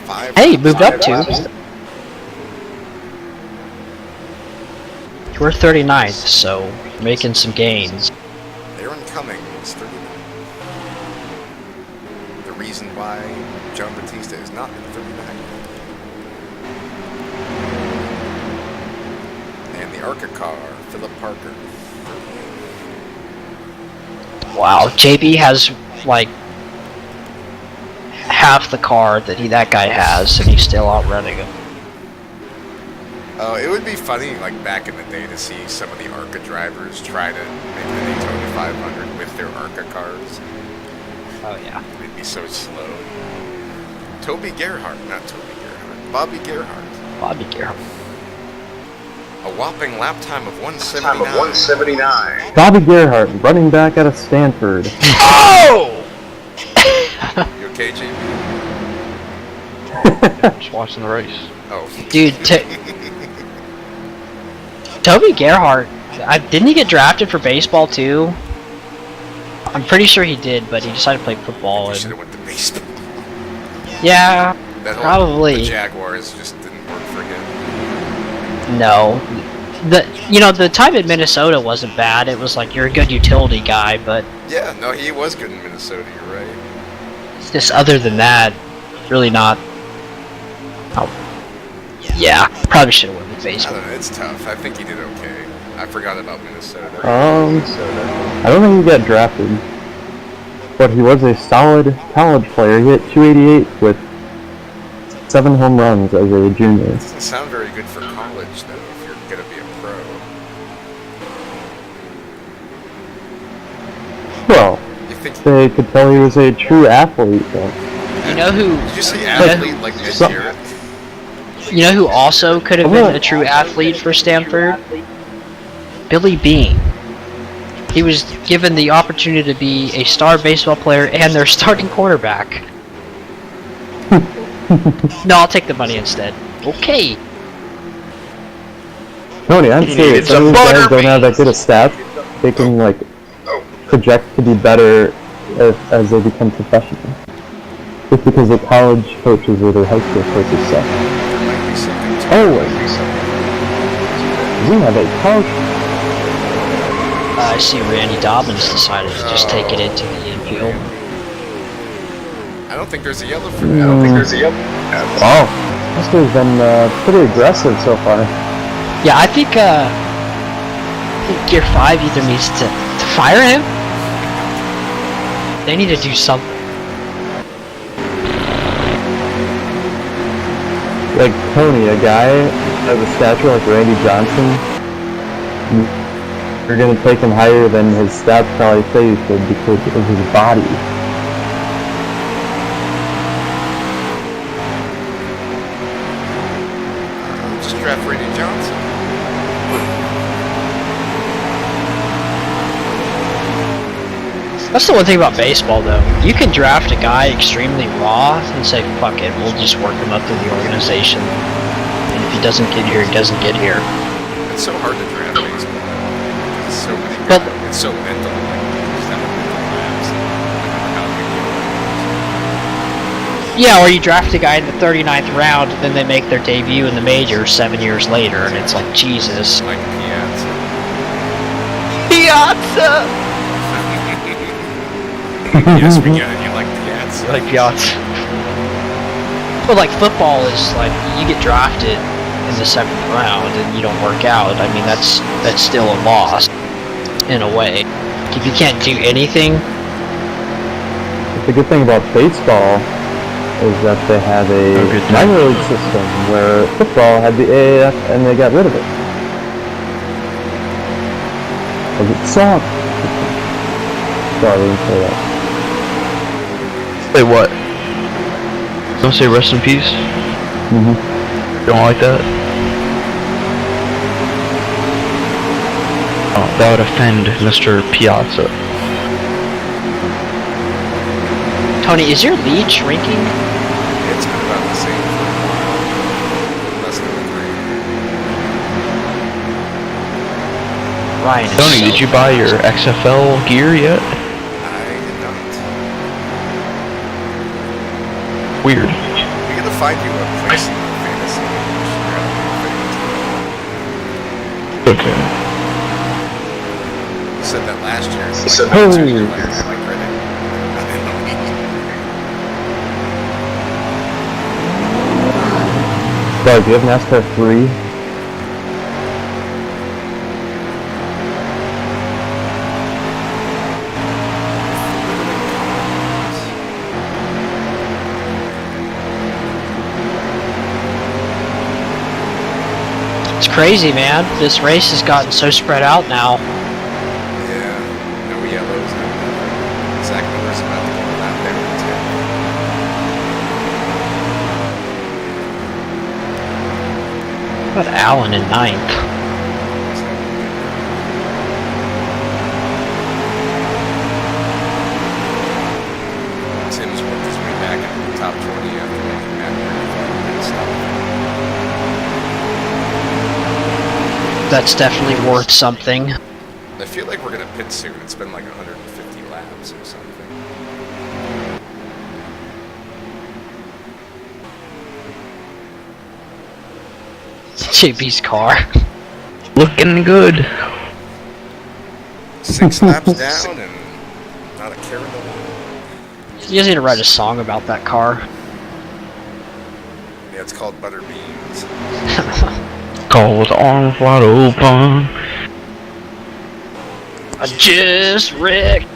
5 Hey, moved up laps too. behind. We're 39th, so making some gains. Aaron Cummings, 39. The reason why John Batista is not in 39. And the ARCA car, Philip Parker. Wow, JB has like half the car that guy has, and he's still outrunning him. Oh, it would be funny, like back in the day, to see some of the ARCA drivers try to make the Daytona 500 with their ARCA cars. Oh yeah. They'd be so slow. Bobby Gerhardt. Bobby Gerhardt. A whopping lap time of 179. Bobby Gerhardt, running back out of Stanford. Oh! You okay, JB? Just watching the race. Oh. Dude, Toby Gerhardt, didn't he get drafted for baseball too? I'm pretty sure he did, but he decided to play football. He should have went to baseball. Yeah, That whole, probably. The Jaguars just didn't work for him. No. The time in Minnesota wasn't bad. It was like, you're a good utility guy, but Yeah, no, he was good in Minnesota, you're right. just other than that, really not. Oh. Yeah, probably should have went with I baseball. don't know, it's tough. I think he did okay. I forgot about Minnesota. I don't think he got drafted, but he was a solid college player. He hit 288 with 7 home runs as a junior. Doesn't sound very good for college, though, if you're going to be a pro. Well, You think... they could tell he was a true athlete, though. You know who? Did you say athlete like Ed So- Jarrett? You know who also could have been a true athlete for Stanford? Billy Bean. He was given the opportunity to be a star baseball player and their starting quarterback. No, I'll take the money instead. Okay. Tony, I'm serious. Some of these guys don't have that good of stats. They can, like, project to be better as they become professional. Just because the college coaches or their high school coaches suck. There might be something to Oh, we have a college. I see Randy Dobbins decided to just take it into the infield. I don't think there's a yellow for that. Wow, this guy's been pretty aggressive so far. Yeah, I think Gear 5 either needs to fire him. They need to do something. Like Tony, a guy of a stature like Randy Johnson, you're gonna take him higher than his stats probably say you should because of his body. Just draft Randy Johnson. That's the one thing about baseball, though. You can draft a guy extremely raw and say, fuck it, we'll just work him up through the organization. And if he doesn't get here, he doesn't get here. It's so hard to draft baseball. It's so many But- it's so mental. Like, you just have a mental lapse. I don't know how Yeah, or you draft a guy in the 39th round, and then they make their debut in the majors 7 years later, and it's like, Jesus. Like Piazza. Piazza! Yes, we get it. You like Piazza. Like Piazza. But like football is like, you get drafted in the 7th round and you don't work out. I mean, that's still a loss, in a way. If you can't do anything, The good thing about baseball is that they have a Oh, good thing. minor league system where football had the AAF and they got rid of it. Because it sucked. Sorry, I didn't say that. Say what? Don't say rest in peace? Mm-hmm. Don't like that? Oh, that would offend Mr. Piazza. Tony, is your lead shrinking? It's been about the same for a while. Less than a Ryan is Tony, so did you buy your XFL gear yet? I did not. Weird. We gotta find you a place in fantasy. Okay. You said that last year. Oh. Doug, do you have NASCAR 3? It's crazy, man. This race has gotten so spread out now. Yeah, no yellows, no nothing. Zach Miller's about to go out there in 10. What about Allen in 9th? Tim's worked his way back into the top 20 after making that and stuff. That's definitely worth something. I feel like we're gonna pit soon. It's been like 150 laps or something. JB's car. Looking good. 6 laps down and not a care in the world. You guys need to write a song about that car. Yeah, it's called Butter Beans. Call with arms wide open. I just wrecked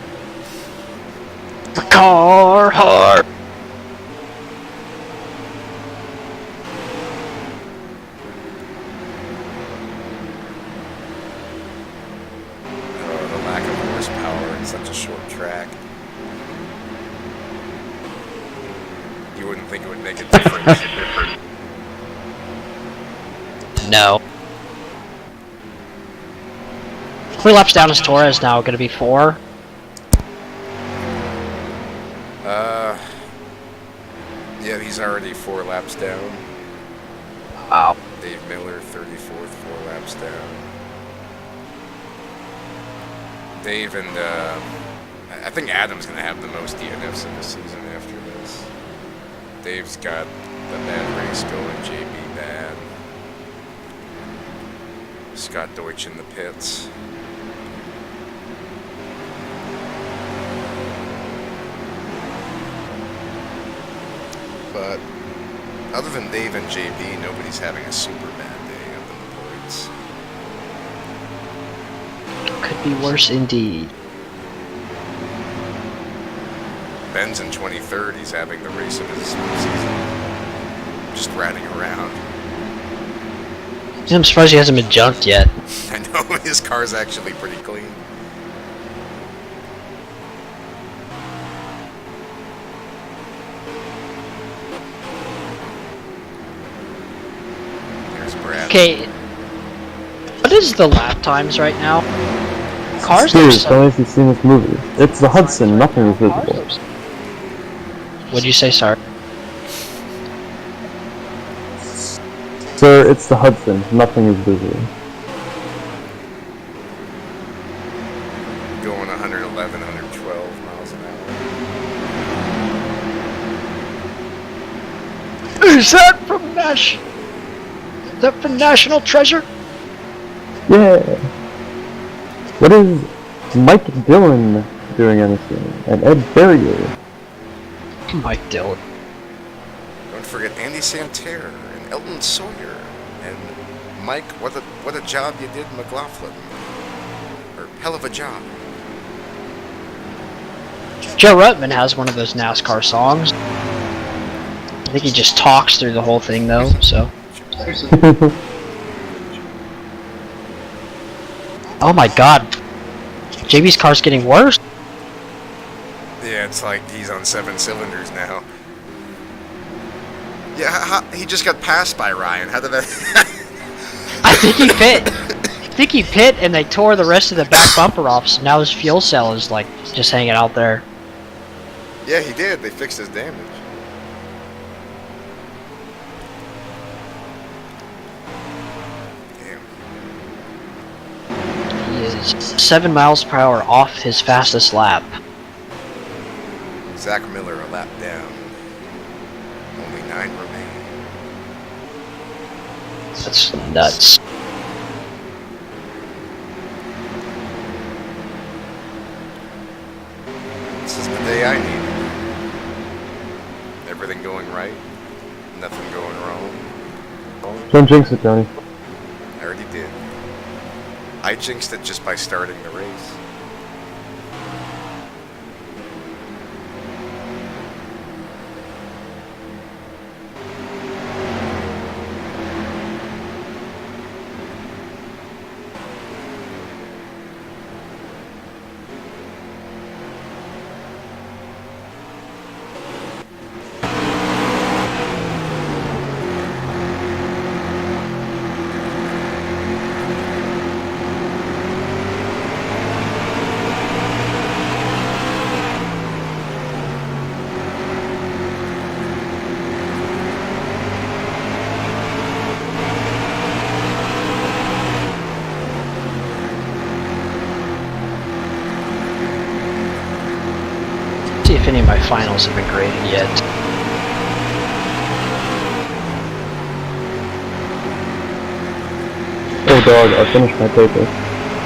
the car hard. The lack of horsepower in such a short track. You wouldn't think it would make a difference. No. How many laps down is Torres now? Going to be 4? Yeah, he's already 4 laps down. Wow. Dave Miller, 34th, 4 laps down. Dave and, I think Adam's going to have the most DNFs in the season after this. Dave's got the bad race going, JB bad. Scott Deutsch in the pits. But other than Dave and JB, nobody's having a super bad day up in the points. Could be worse indeed. Ben's in 23rd. He's having the race of his season. Just riding around. I'm surprised he hasn't been junked yet. I know, his car's actually pretty clean. There's Brad. Okay. What is the lap times right now? Cars are Dude, tell me if you've seen this movie. It's the Hudson, nothing is visible. What'd you say, sorry? Sir, it's the Hudson, nothing is visible. Going 111, 112 miles an hour. Is that from Nash? Is that from National Treasure? Yeah. What is Mike Dillon doing on the scene? And Ed Ferrier. Mike Dillon. Don't forget Andy Santerre and Elton Sawyer and Mike. What a job you did, McLaughlin. Or hell of a job. Joe Ruttman has one of those NASCAR songs. I think he just talks through the whole thing though, so. Oh my god. JB's car's getting worse. Yeah, it's like he's on 7 cylinders now. Yeah, he just got passed by Ryan. How did that? I think he pit and they tore the rest of the back bumper off, so now his fuel cell is like just hanging out there. Yeah, he did. They fixed his damage. Damn. He is 7 miles per hour off his fastest lap. Zach Miller a lap down. Only 9 remain. That's nuts. This is the day I needed. Everything going right. Nothing going wrong. Don't jinx it, Tony. I already did. I jinxed it just by starting the race. See if any of my finals have been graded yet. Oh, dog, I finished my paper.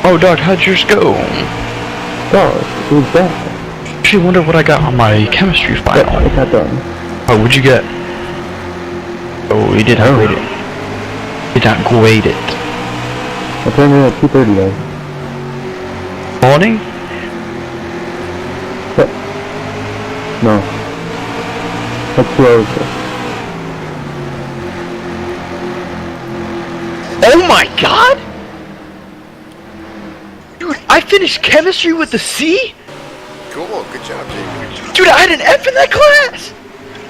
Oh, dog, how'd yours go? Dog, it was bad. Actually, wonder what I got on my chemistry Yeah, final. it got done. Oh, what'd you get? Oh, you didn't grade it. Did not grade it. I turned in at 2:30 though. Morning? No. Like 2 hours ago. Oh my god! Dude, I finished chemistry with a C? Cool, good job, JP. Dude, I had an F in that class!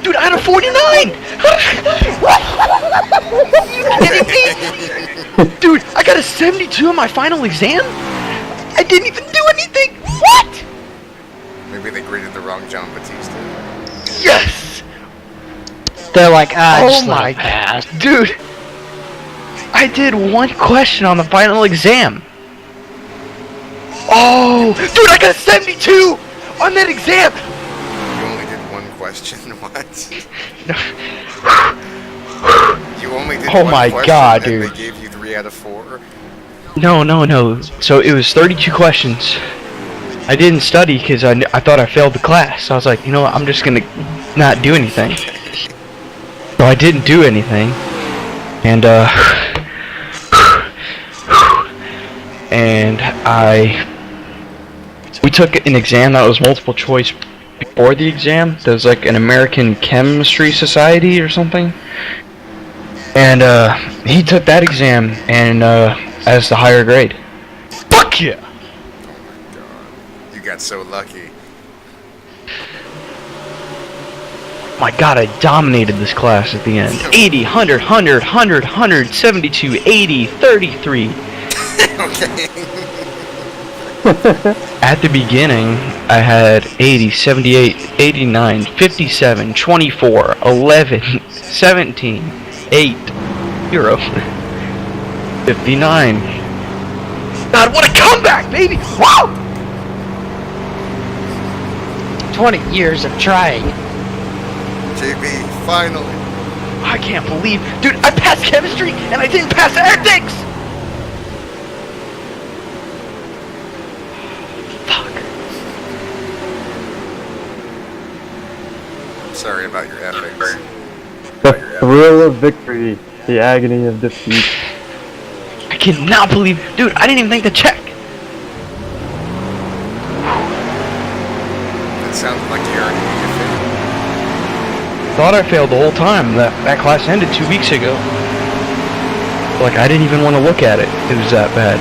Dude, I had a 49! Dude, I got a 72 on my final exam? I didn't even do anything! What? Maybe they graded the wrong John Batista. Yes! They're like, Oh just let my it pass. Dude! I did one question on the final exam. Oh! Dude, I got a 72 on that exam! You only did one question? What? You only did Oh one my question God, and dude. they gave you 3 out of 4? No. So it was 32 questions. I didn't study because I thought I failed the class. So I was like, you know what, I'm just gonna not do anything. So I didn't do anything. And, we took an exam that was multiple choice before the exam. There was like an American Chemistry Society or something. And, he took that exam and, as the higher grade. Fuck yeah! Oh my god. You got so lucky. My god, I dominated this class at the end. 80, 100, 100, 100, 100, 72, 80, 33. Okay. At the beginning, I had 80, 78, 89, 57, 24, 11, 17, 8, 0, 59. God, what a comeback, baby! Wow! 20 years of trying. JB, finally. I can't believe... Dude, I passed chemistry and I didn't pass ethics! Fuck. Sorry about your ethics. The thrill of victory, the agony of defeat. I cannot believe... Dude, I didn't even think to check. It sounded like you already knew you failed. Thought I failed the whole time. That class ended 2 weeks ago. Like, I didn't even want to look at it. It was that bad.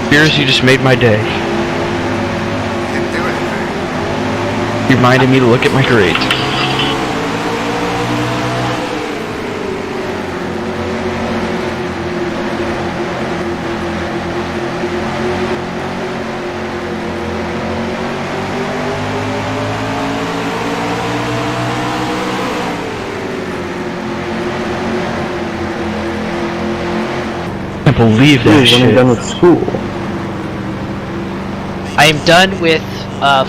Spears, you just made my day. You didn't do anything. You reminded me to look at my grades. I can't believe that Dude, when you're shit. done with school. I am done with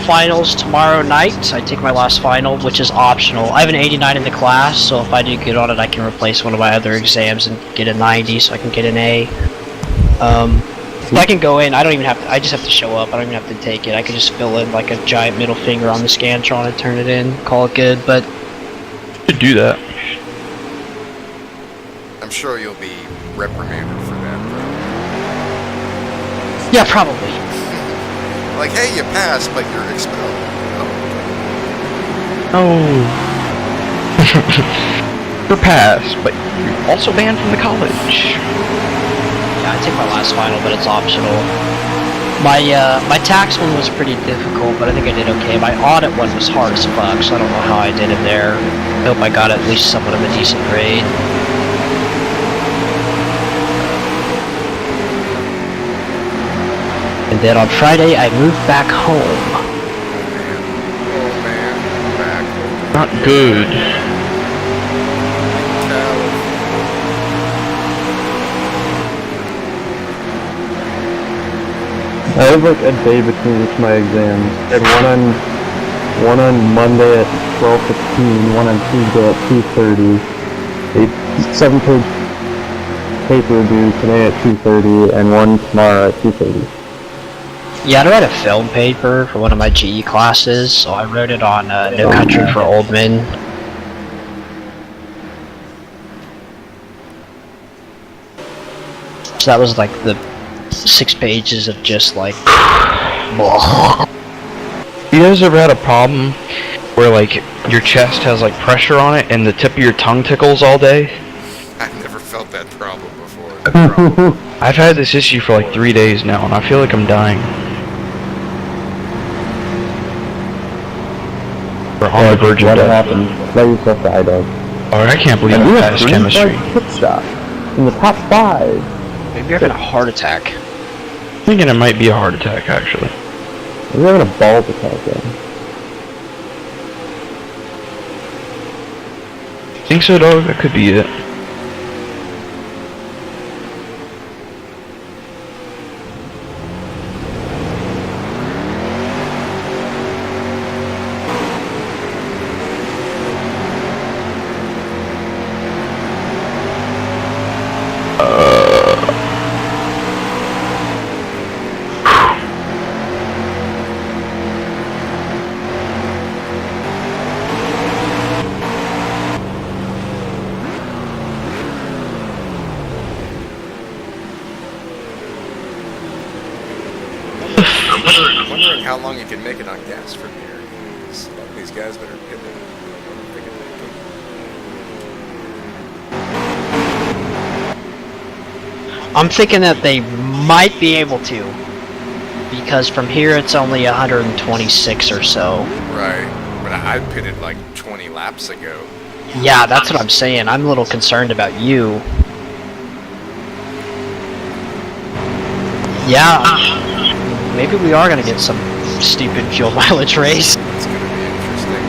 finals tomorrow night. I take my last final, which is optional. I have an 89 in the class, so if I do good on it, I can replace one of my other exams and get a 90, so I can get an A. If I can go in, I don't even have to, I just have to show up. I don't even have to take it. I can just fill in like a giant middle finger on the Scantron and turn it in, call it good. But do that. I'm sure you'll be reprimanded for that, Yeah, probably. though. Like, hey, you passed, but you're expelled. Oh. You're passed, but you're also banned from the college. Yeah, I take my last final, but it's optional. My tax one was pretty difficult, but I think I did okay. My audit one was hard as fuck, so I don't know how I did in there. I hope I got at least somewhat of a decent grade. And then on Friday, I moved back home. Oh man, back. Not good. I have like a day between each of my exams. I had one on Monday at 12:15, one on Tuesday at 2:30. A 7-page paper due today at 2:30, and one tomorrow at 2:30. Yeah, I write a film paper for one of my GE classes, so I wrote it on No Country for Old Men. So that was like the 6 pages of just like... You guys ever had a problem where like your chest has like pressure on it and the tip of your tongue tickles all day? I've never felt that problem before. I've had this issue for like 3 days now and I feel like I'm dying. We're on the verge of What death. happened? Let yourself die, dog. Oh, I can't believe I passed chemistry. Pit stop in the top 5. Maybe you're having a heart attack. I'm thinking it might be a heart attack actually. You're having a balls attack, then. Think so, dog? That could be it. I'm wondering how long you can make it on gas from here. These guys that are pitting, I wonder if they can make it. I'm thinking that they might be able to, because from here it's only 126 or so. Right, but I pitted like 20 laps ago. Yeah, that's what I'm saying. I'm a little concerned about you. Yeah, maybe we are gonna get some stupid fuel mileage race. It's gonna be interesting.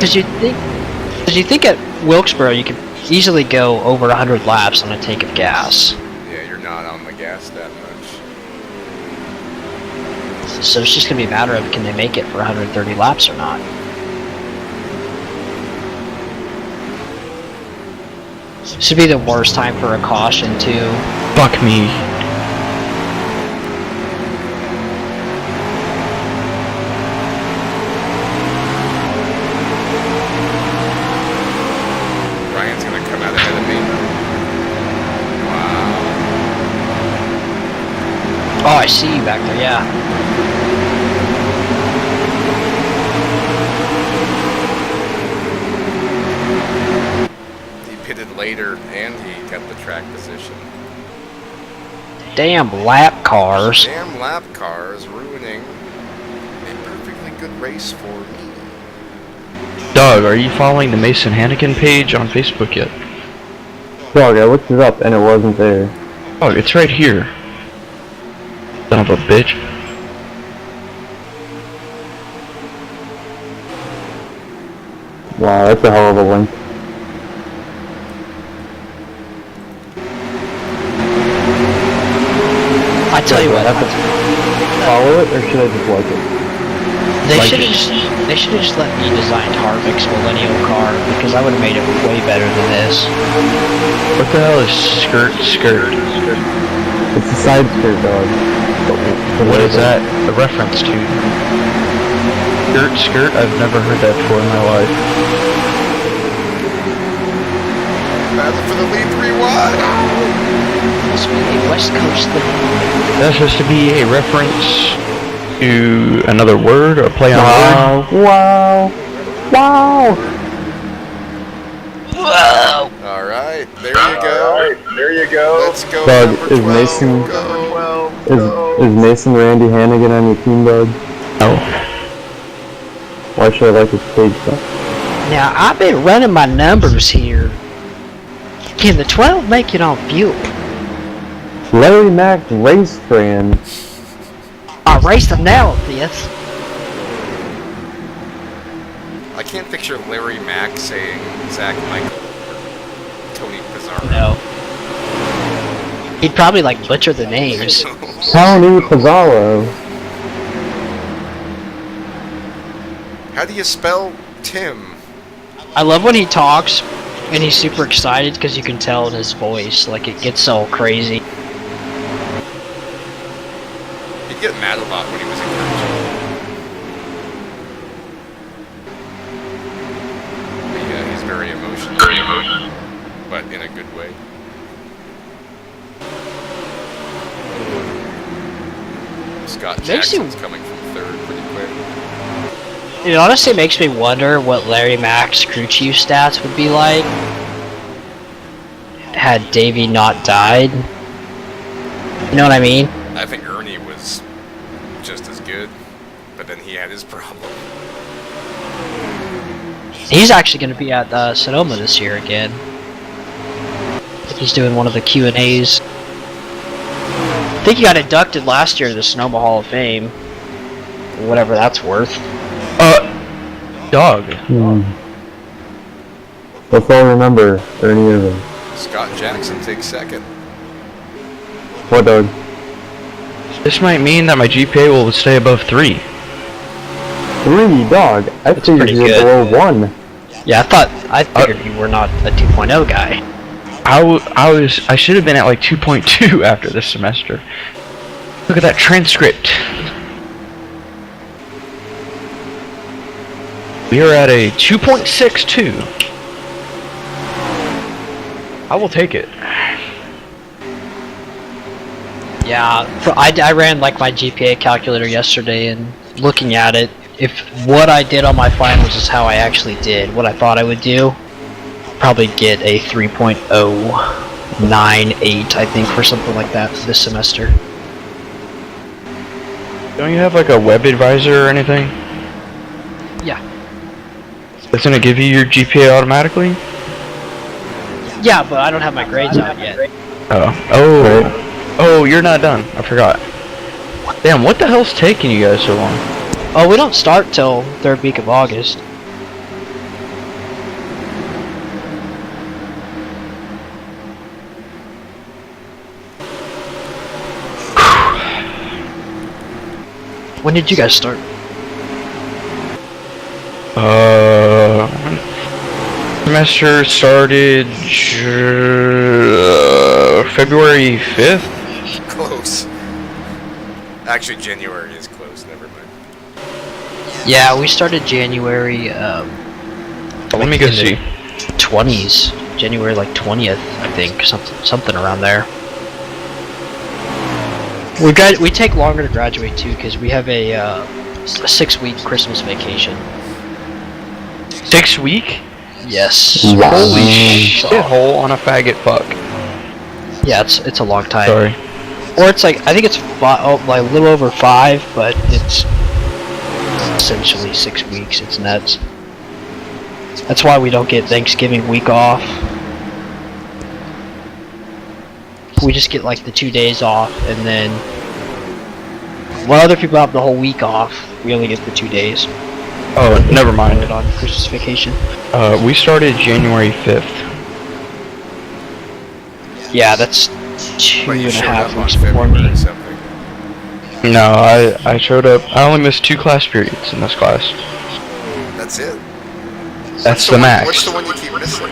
Cause you think at Wilkesboro you could easily go over 100 laps on a tank of gas. Yeah, you're not on the gas that much. So it's just gonna be a matter of can they make it for 130 laps or not. Should be the worst time for a caution too. Fuck me. Ryan's gonna come out ahead of me. Wow. Oh, I see you back there, yeah. He pitted later and he got the track position. Damn lap cars. Damn lap cars ruining a perfectly good race for me. Doug, are you following the Mason Hannigan page on Facebook yet? Dog, I looked it up and it wasn't there. Oh, it's right here. Son of a bitch. Wow, that's a hell of a link. I tell you what, Follow it, or should I just like it? they Like should it. have just let me design Harvick's millennial car because I would have made it way better than this. What the hell is skirt? It's a side skirt, dog. What is that a reference to? Skirt, skirt. I've never heard that before in my life. Battle for the lead 3 wide. Must be a West Coast thing. That's supposed to be a reference to another word or play on word. Wow. Wow. Whoa! All right, there you go. Let's go. Doug, number is 12. Mason- Go. Is Mason Randy Hannigan on your team, Doug? No. Why should I like his page stuff? Now, I've been running my numbers here. Can the 12 make it on fuel? Larry Mack race brand. I raced them now, this. I can't picture Larry Mack saying Zach Michael or Tony Pizarro. No. He'd probably like butcher the names. Tony Pizarro. How do you spell Tim? I love when he talks and he's super excited because you can tell in his voice, like it gets so crazy. He'd get mad a lot when he was encouraging. Yeah, he's very emotional. But in a good way. Scott Makes you- Jackson's coming from third pretty quick. It honestly makes me wonder what Larry Mack's crew chief stats would be like had Davey not died. You know what I mean? I think Ernie was just as good, but then he had his problem. He's actually going to be at Sonoma this year again. He's doing one of the Q&As. I think he got inducted last year to the Sonoma Hall of Fame. Whatever that's worth. Dog. Let's all remember Ernie Irvin. Scott Jackson takes second. What, Doug? This might mean that my GPA will stay above 3. 3, dog. I figured pretty you were good. below 1. Yeah, I figured you were not a 2.0 guy. I should have been at like 2.2 after this semester. Look at that transcript. We are at a 2.62. I will take it. Yeah, I ran like my GPA calculator yesterday, and looking at it, if what I did on my finals is how I actually did, what I thought I would do, probably get a 3.098, I think, for something like that this semester. Don't you have like a web advisor or anything? Yeah. Doesn't it give you your GPA automatically? Yeah, but I don't have my grades out yet. Oh, you're not done. I forgot. Damn, what the hell's taking you guys so long? Oh, we don't start till 3rd week of August. When did you guys start? Semester started February 5th. Close. Actually, January is close. Never mind. Yeah, we started January. Let me go in the see. 20s, January like 20th, I think, something around there. We take longer to graduate too because we have a 6-week Christmas vacation. 6 week? Yes. Wow. Holy shit hole on a faggot fuck. Yeah, it's a long time. Sorry. Or it's like I think it's like a little over 5, but it's essentially 6 weeks. It's nuts. That's why we don't get Thanksgiving week off. We just get like the 2 days off, and then while other people have the whole week off, we only get the 2 days. Oh, never mind. On Christmas vacation. We started January 5th. Yeah, that's two But you and a showed half up on weeks before February me. something. No, I showed up. I only missed 2 class periods in this class. That's it. That's the max. What's the one you keep missing?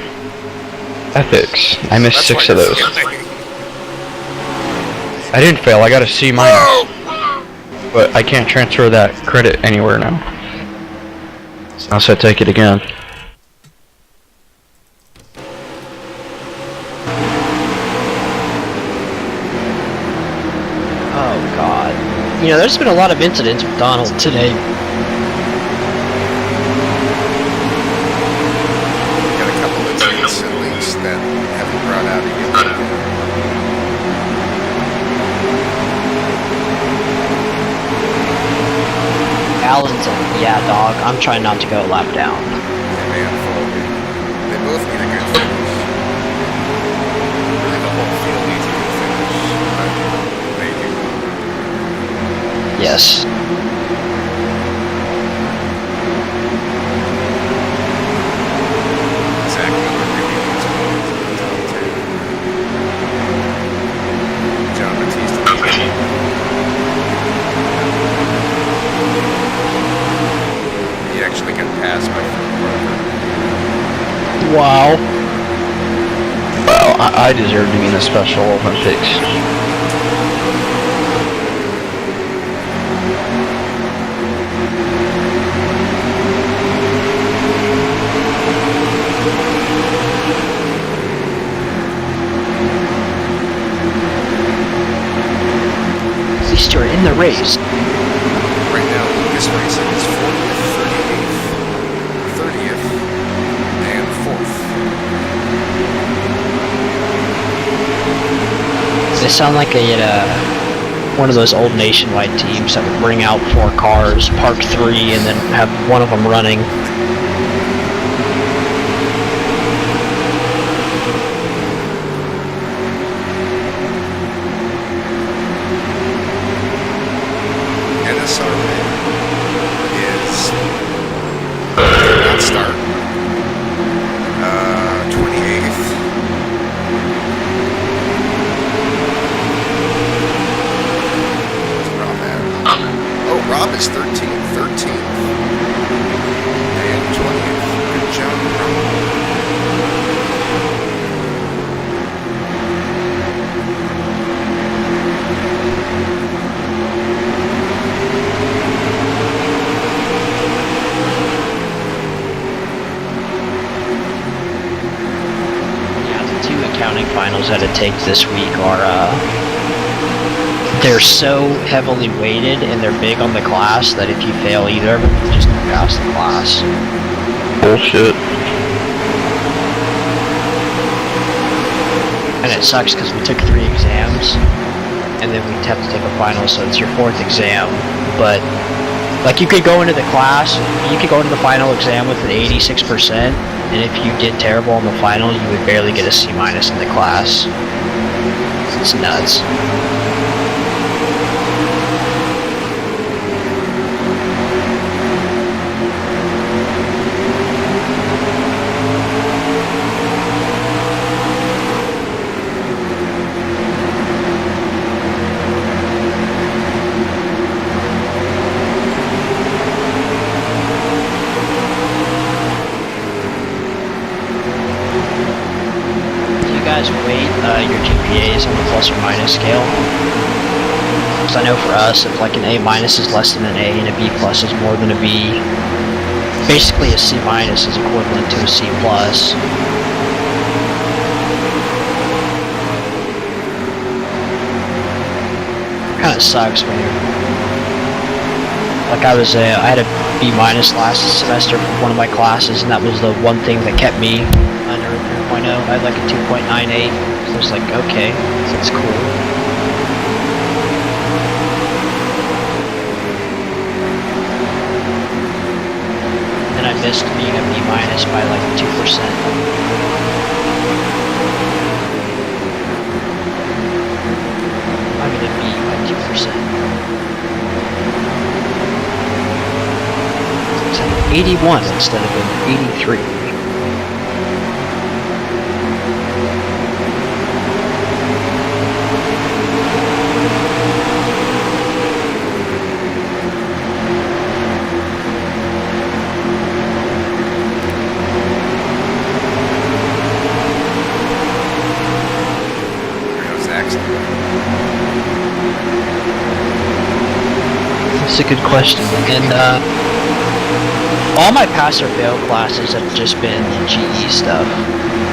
Ethics. I missed That's 6 why of you're those. failing. I didn't fail. I got a C minus. But I can't transfer that credit anywhere now. I'll say take it again. Oh god. You know, there's been a lot of incidents with Donald today. Got a couple incidents at least that haven't brought out a yet. Alan's like, yeah, dog, I'm trying not to go a lap down. They both need a good finish. Really, the whole field needs a good finish. But they do. Yes. Zach Miller really needs a good too. John Batista. He actually got passed by Phil Parker. Wow. Well, I deserve to be in the Special Olympics. At least you're in the race. Right now, Lucas Racing is 40th, 38th, 30th, and 4th. They sound like one of those old nationwide teams that would bring out 4 cars, park 3, and then have one of them running. NSRA is not start 28th. Where's Rob at? Oh, Rob is 13th and 20th. Good job, Rob. Yeah, the 2 accounting finals that I take this week are, they're so heavily weighted and they're big on the class that if you fail either of them, you just don't pass the class. Bullshit. And it sucks because we took 3 exams, and then we'd have to take a final, so it's your 4th exam. But, like, you could go into the class, you could go into the final exam with an 86%, and if you did terrible in the final, you would barely get a C- in the class. It's nuts. Weight your GPAs on the plus or minus scale. Because I know for us, if like an A- is less than an A and a B+ is more than a B, basically a C- is equivalent to a C+. Kind of sucks when you're like I had a B- last semester for one of my classes, and that was the one thing that kept me under 3.0. I had like a 2.98. So I was like, okay, that's cool. And I missed being a B- by like 2%. I'm gonna be by 2%. It's like 81 instead of an 83. That's a good question. And All my pass or fail classes have just been GE stuff.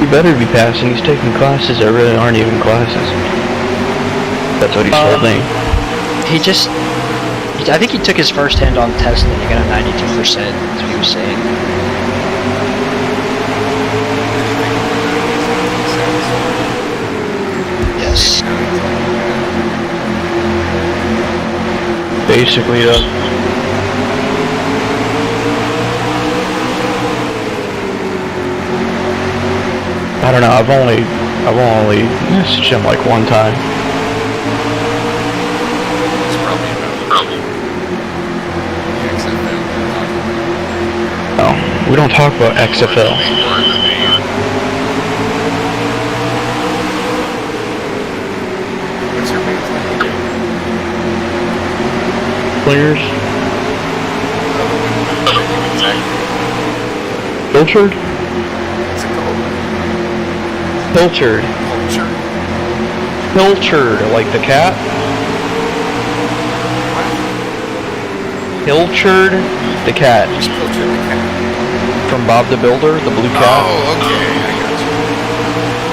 You better be passing. He's taking classes that really aren't even classes. That's what he told me. I think he took his first hand-on test and he got a 92%, that's what he was saying. Yes. Basically, I don't know. I've only messaged him like one time. It's probably about the XFL. No, we don't talk about XFL. What's your band's name? Players. Exactly. Pilchard? What's it called? Pilchard. Culture? Pilchard, like the cat? Pilchard the cat. Who's Pilcher the cat? From Bob the Builder, the blue cat. Oh, okay, I got you.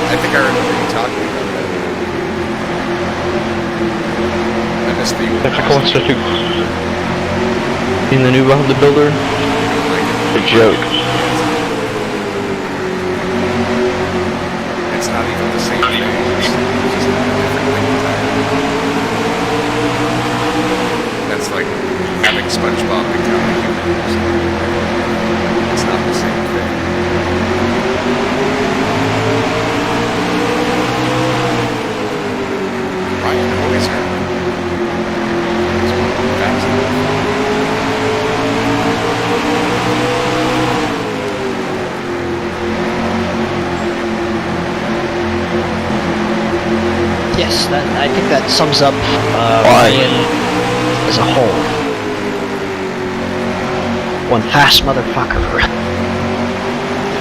I think I remember you talking about that. I missed the That's a cool institute. In the new Bob the Builder? A joke. It's not even the same thing. It's just a different thing entirely. That's like having SpongeBob become a human or something. It's not the same thing. Ryan Hoiser. He's one of the fast Yes, I think that sums up Ryan as a whole. One fast motherfucker.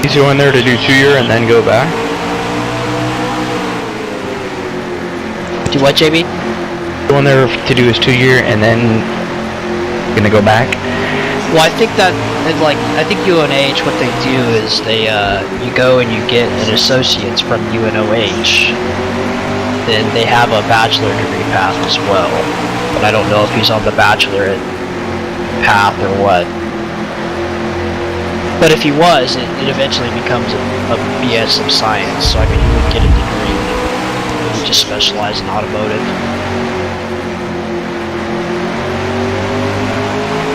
He's going there to do 2-year and then go back? Do what, JB? Going there to do his 2-year and then gonna go back? Well, I think that, I think UNH, what they do is they, you go and you get an associate's from UNOH. Then they have a bachelor degree path as well. But I don't know if he's on the bachelorette path or what. But if he was, it eventually becomes a BS of science. So I mean, he would get a degree. He would just specialize in automotive.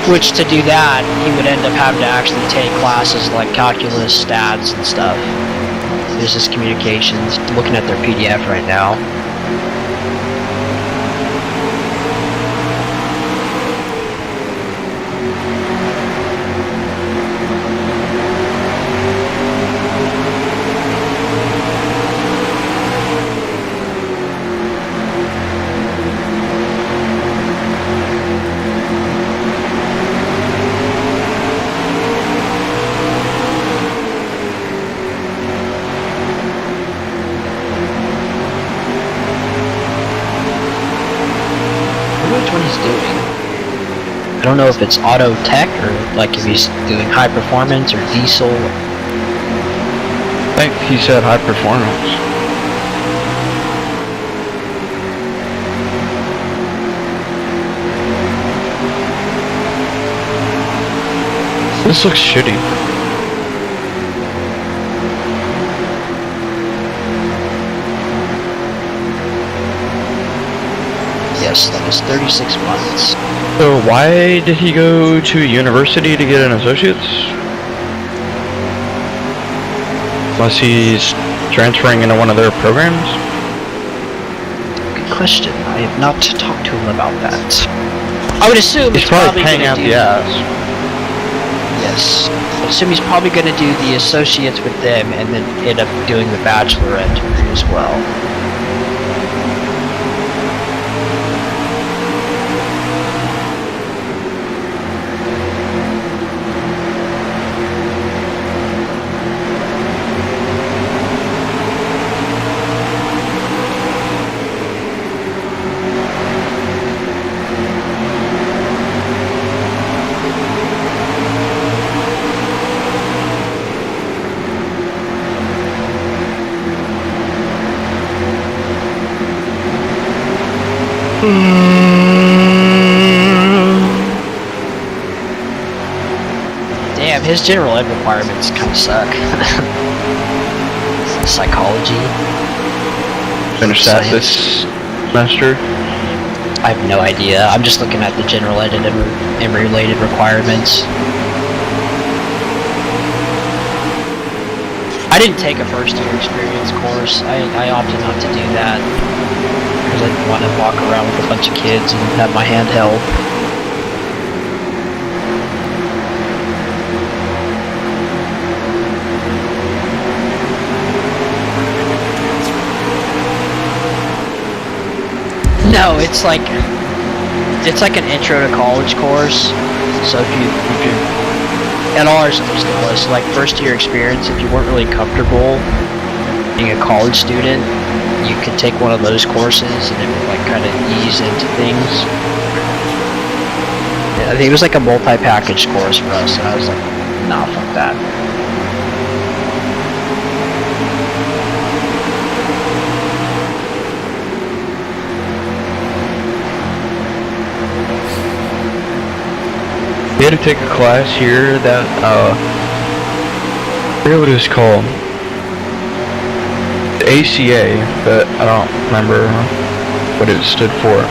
Which, to do that, he would end up having to actually take classes like calculus, stats, and stuff. Business communications. I'm looking at their PDF right now. I don't know if it's auto tech or like if he's doing high performance or diesel. I think he said high performance. This looks shitty. Yes, that was 36 months. So why did he go to university to get an associate's? Unless he's transferring into one of their programs? Good question. I have not talked to him about that. I would assume He's probably paying out the ass. Yes. I assume he's probably going to do the associates with them and then end up doing the bachelorette degree as well. Damn, his general ed requirements kind of suck. Psychology. Finish that this semester. I have no idea. I'm just looking at the general ed and related requirements. I didn't take a first year experience course. I opted not to do that because I didn't want to walk around with a bunch of kids and have my hand held. No, it's like an intro to college course. So if you N.O.R.L was like first year experience. If you weren't really comfortable being a college student, you could take one of those courses and it would like kind of ease into things. Yeah, I think it was like a multi-package course for us, and I was like, nah, fuck that. We had to take a class here that, I forget what it was called. The ACA, but I don't remember what it stood for.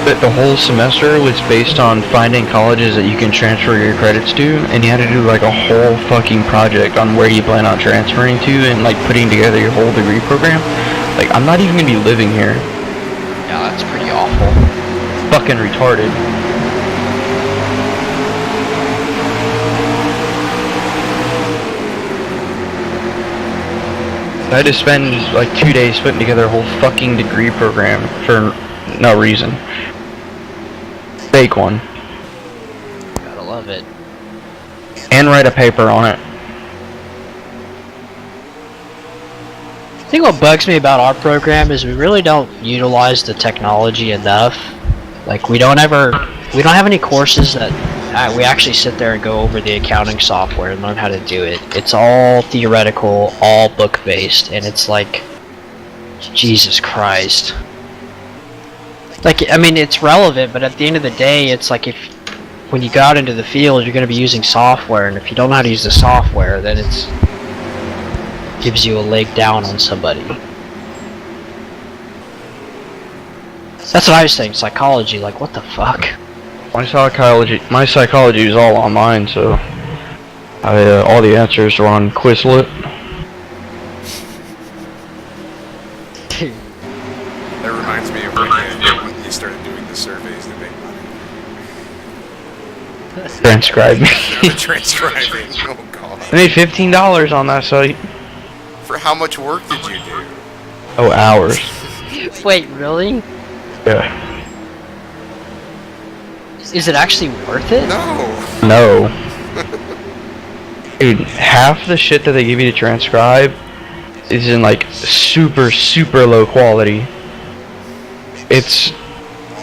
But the whole semester was based on finding colleges that you can transfer your credits to, and you had to do like a whole fucking project on where you plan on transferring to and like putting together your whole degree program. Like, I'm not even gonna be living here. Yeah, that's pretty awful. Fucking retarded. I had to spend like 2 days putting together a whole fucking degree program for no reason. Fake one. Gotta love it. And write a paper on it. I think what bugs me about our program is we really don't utilize the technology enough. Like, we don't have any courses that we actually sit there and go over the accounting software and learn how to do it. It's all theoretical, all book based, and it's like, Jesus Christ. Like, I mean, it's relevant, but at the end of the day, it's like when you go out into the field, you're going to be using software, and if you don't know how to use the software, then gives you a leg down on somebody. That's what I was saying, psychology, like, what the fuck? My psychology is all online, so all the answers are on Quizlet. That reminds me of when you started doing the surveys to make money. Transcribe me. Transcribing, oh god. I made $15 on that site. For how much work did you do? Oh, hours. Wait, really? Yeah. Is it actually worth it? No. Dude, half the shit that they give you to transcribe is in like super, super low quality. It's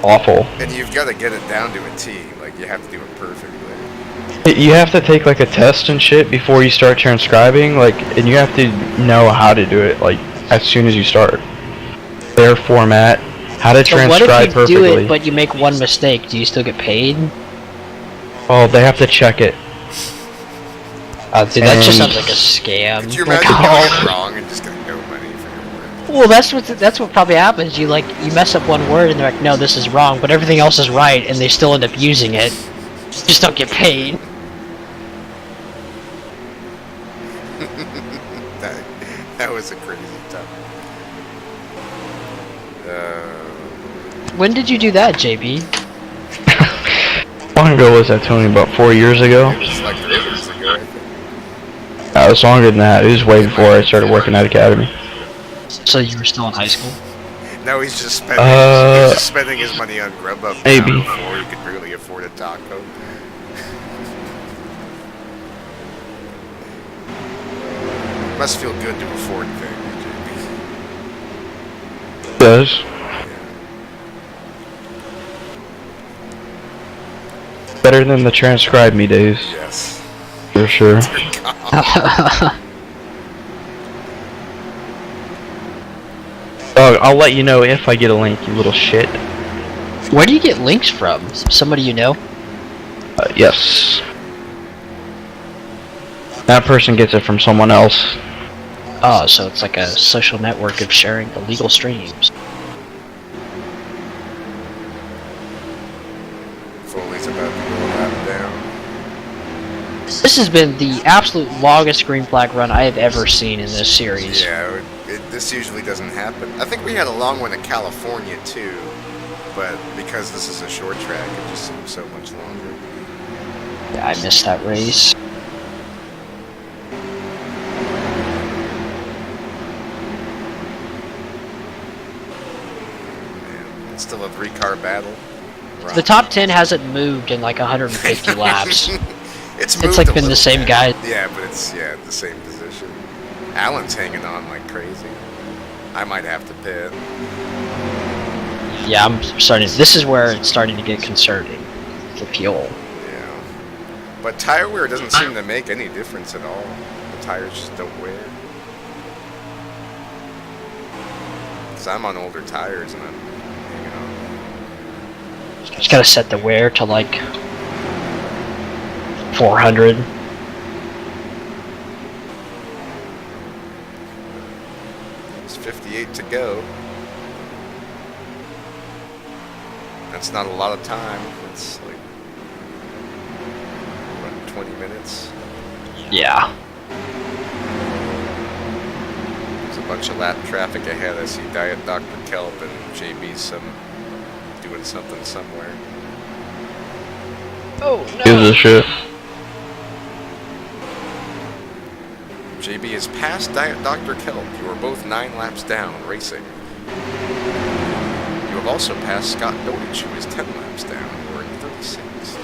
awful. And you've got to get it down to a T. Like, you have to do it perfectly. You have to take like a test and shit before you start transcribing, like, and you have to know how to do it, like, as soon as you start. Their format, how to transcribe perfectly. What if you do it, but you make one mistake? Do you still get paid? Oh, they have to check it. Dude, that just sounds like a scam. Could you imagine doing it wrong and just getting no money for your work? Well, that's what probably happens. You mess up one word and they're like, no, this is wrong, but everything else is right, and they still end up using it. You just don't get paid. That was a crazy time. When did you do that, JB? How long ago was that, Tony? About 4 years ago? It was like 3 years ago, I think. It was longer than that. It was way before I started working at Academy. So you were still in high school? No, he's just spending his money on Grubhub maybe. Now before he could really afford a taco. Must feel good to afford things, JB. It does. Better than the transcribe me days. Yes. For sure. Oh, I'll let you know if I get a link, you little shit. Where do you get links from? Somebody you know? Yes. That person gets it from someone else. Oh, so it's like a social network of sharing illegal streams. Foley's about to go lap down. This has been the absolute longest green flag run I have ever seen in this series. Yeah, this usually doesn't happen. I think we had a long one in California too, but because this is a short track, it just seems so much longer. Yeah, I missed that race. Man, it's still a 3-car battle. The top 10 hasn't moved in like 150 laps. It's It's like moved a been the little same bit. guy. Yeah, but it's the same position. Allen's hanging on like crazy. I might have to pit. Yeah, I'm starting. This is where it's starting to get concerning. The fuel. Yeah. But tire wear doesn't seem to make any difference at all. The tires just don't wear. Because I'm on older tires and I'm hanging on. Just gotta set the wear to like 400. There's 58 to go. That's not a lot of time. It's like, what, 20 minutes? Yeah. There's a bunch of lap traffic ahead. I see Diet Dr. Kelp and JB doing something somewhere. Oh Gives a shit. JB is past Diet Dr. Kelp. You are both 9 laps down, racing. You have also passed Scott Deutsch, who is 10 laps down. You are in 36.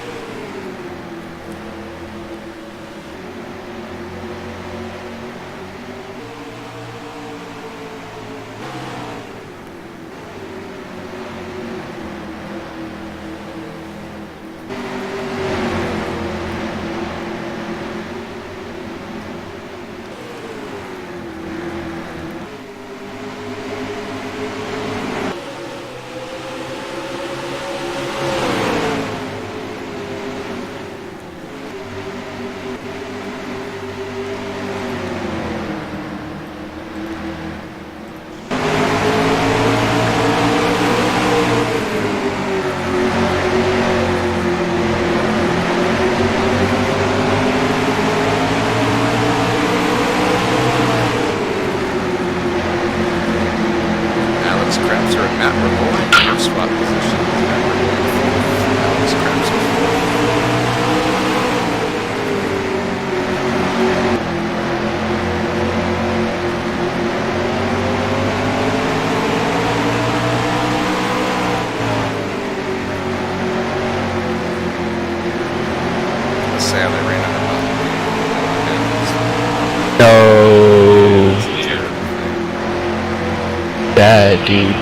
Alex Krebs and Matt Ramon have swap positions. Matt Ramon fourth, Alex Krebs fourth. Let's say they ran out of No. It's a terrible thing. Bad, dude.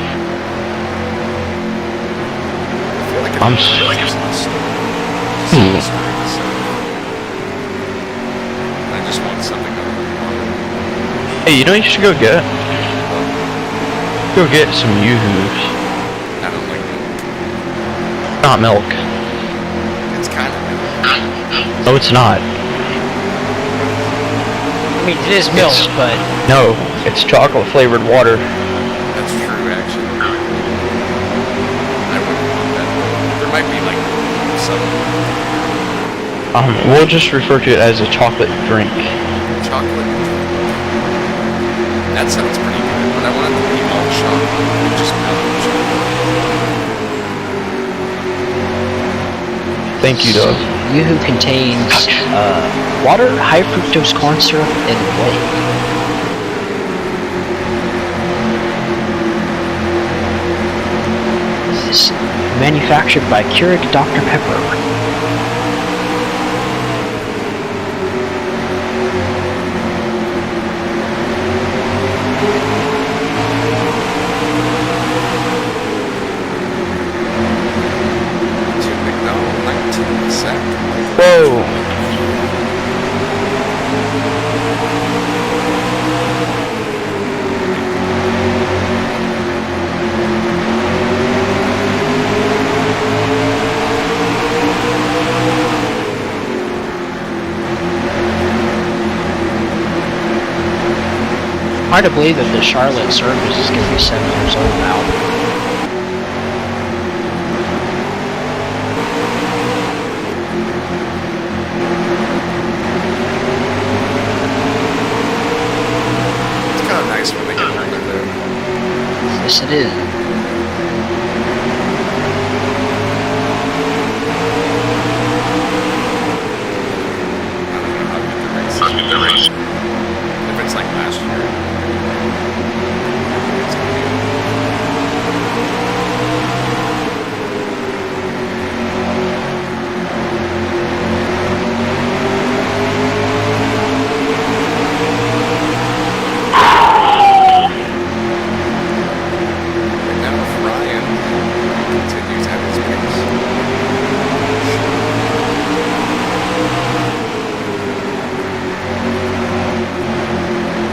I feel like I'm it's s- like it's not stupid. Hmm. Just screwing this up. I just want something other than water. Hey, you know what you should go get? Go get some Yoo-Hoos. I don't like milk. Not milk. It's kind of milk. No, it's not. I mean, it is milk, but No, it's chocolate flavored water. That's true, actually. I wouldn't want that. There might be like some We'll just refer to it as a chocolate drink. chocolate. That sounds pretty good, but I want it to be all chocolate, just melted chocolate. Thank you, Doug. Yoo-Hoo contains water, high fructose corn syrup, and whey. This is manufactured by Keurig Dr. Pepper. To McDonald, 19 sec. Whoa. Hard to believe that the Charlotte Circus is going to be 7 years old now. It's kind of nice when they get older, though. Yes, it is. I don't know how good the race is. If it's like last year. It's gonna be and now if Ryan continues at his pace.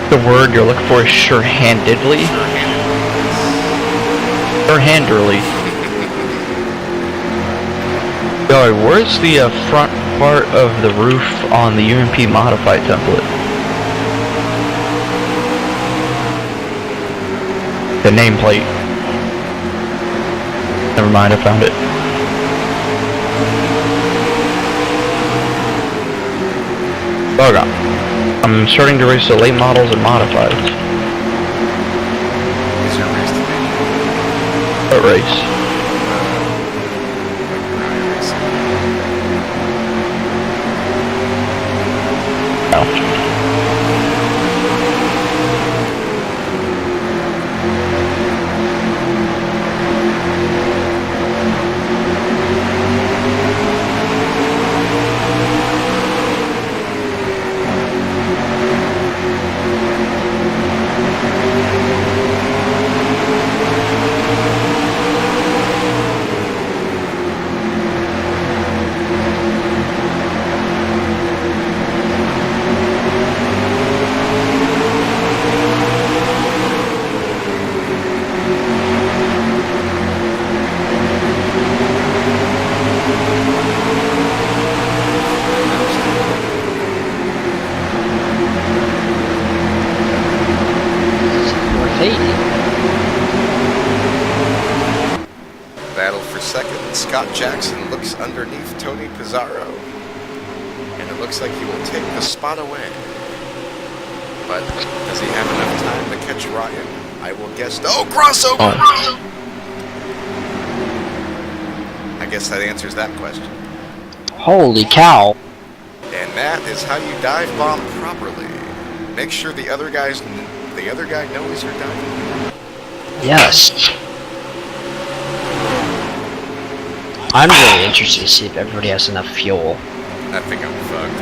The word you're looking for is sure-handedly. Sure-handedly. Yo, where's the front part of the roof on the UMP modified template? The nameplate. Never mind, I found it. Oh god. I'm starting to race the late models and modifieds. Is your race to be? What race? Like Oh. Battle for second. Scott Jackson looks underneath Tony Pizarro. And it looks like he will take the spot away. But does he have enough time to catch Ryan? I will guess. Oh, crossover! Oh. I guess that answers that question. Holy cow. And that is how you dive bomb properly. Make sure the other guy knows you're diving. Yes. I'm really interested to see if everybody has enough fuel. I think I'm fucked.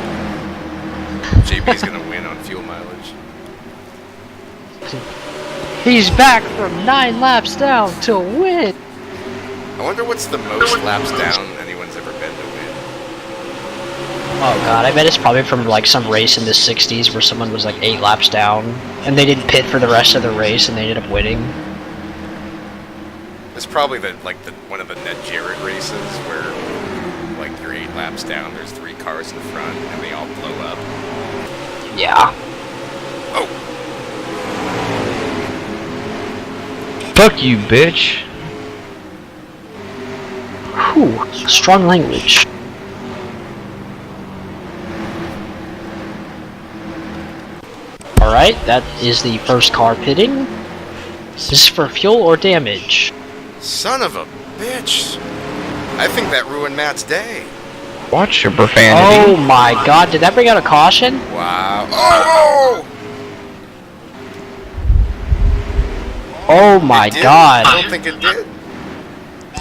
JB's gonna win on fuel mileage. He's back from 9 laps down to win. I wonder what's the most laps down anyone's ever been to win. Oh god, I bet it's probably from like some race in the 60s where someone was like 8 laps down and they didn't pit for the rest of the race and they ended up winning. It's probably one of the Ned Jarrett races where like you're 8 laps down, there's 3 cars in front, and they all blow up. Yeah. Oh! Fuck you, bitch. Whew, strong language. Alright, that is the first car pitting. Is this for fuel or damage? Son of a bitch! I think that ruined Matt's day. Watch your profanity. Oh my god, did that bring out a caution? Wow. Oh! Oh my It did? god. I don't think it did.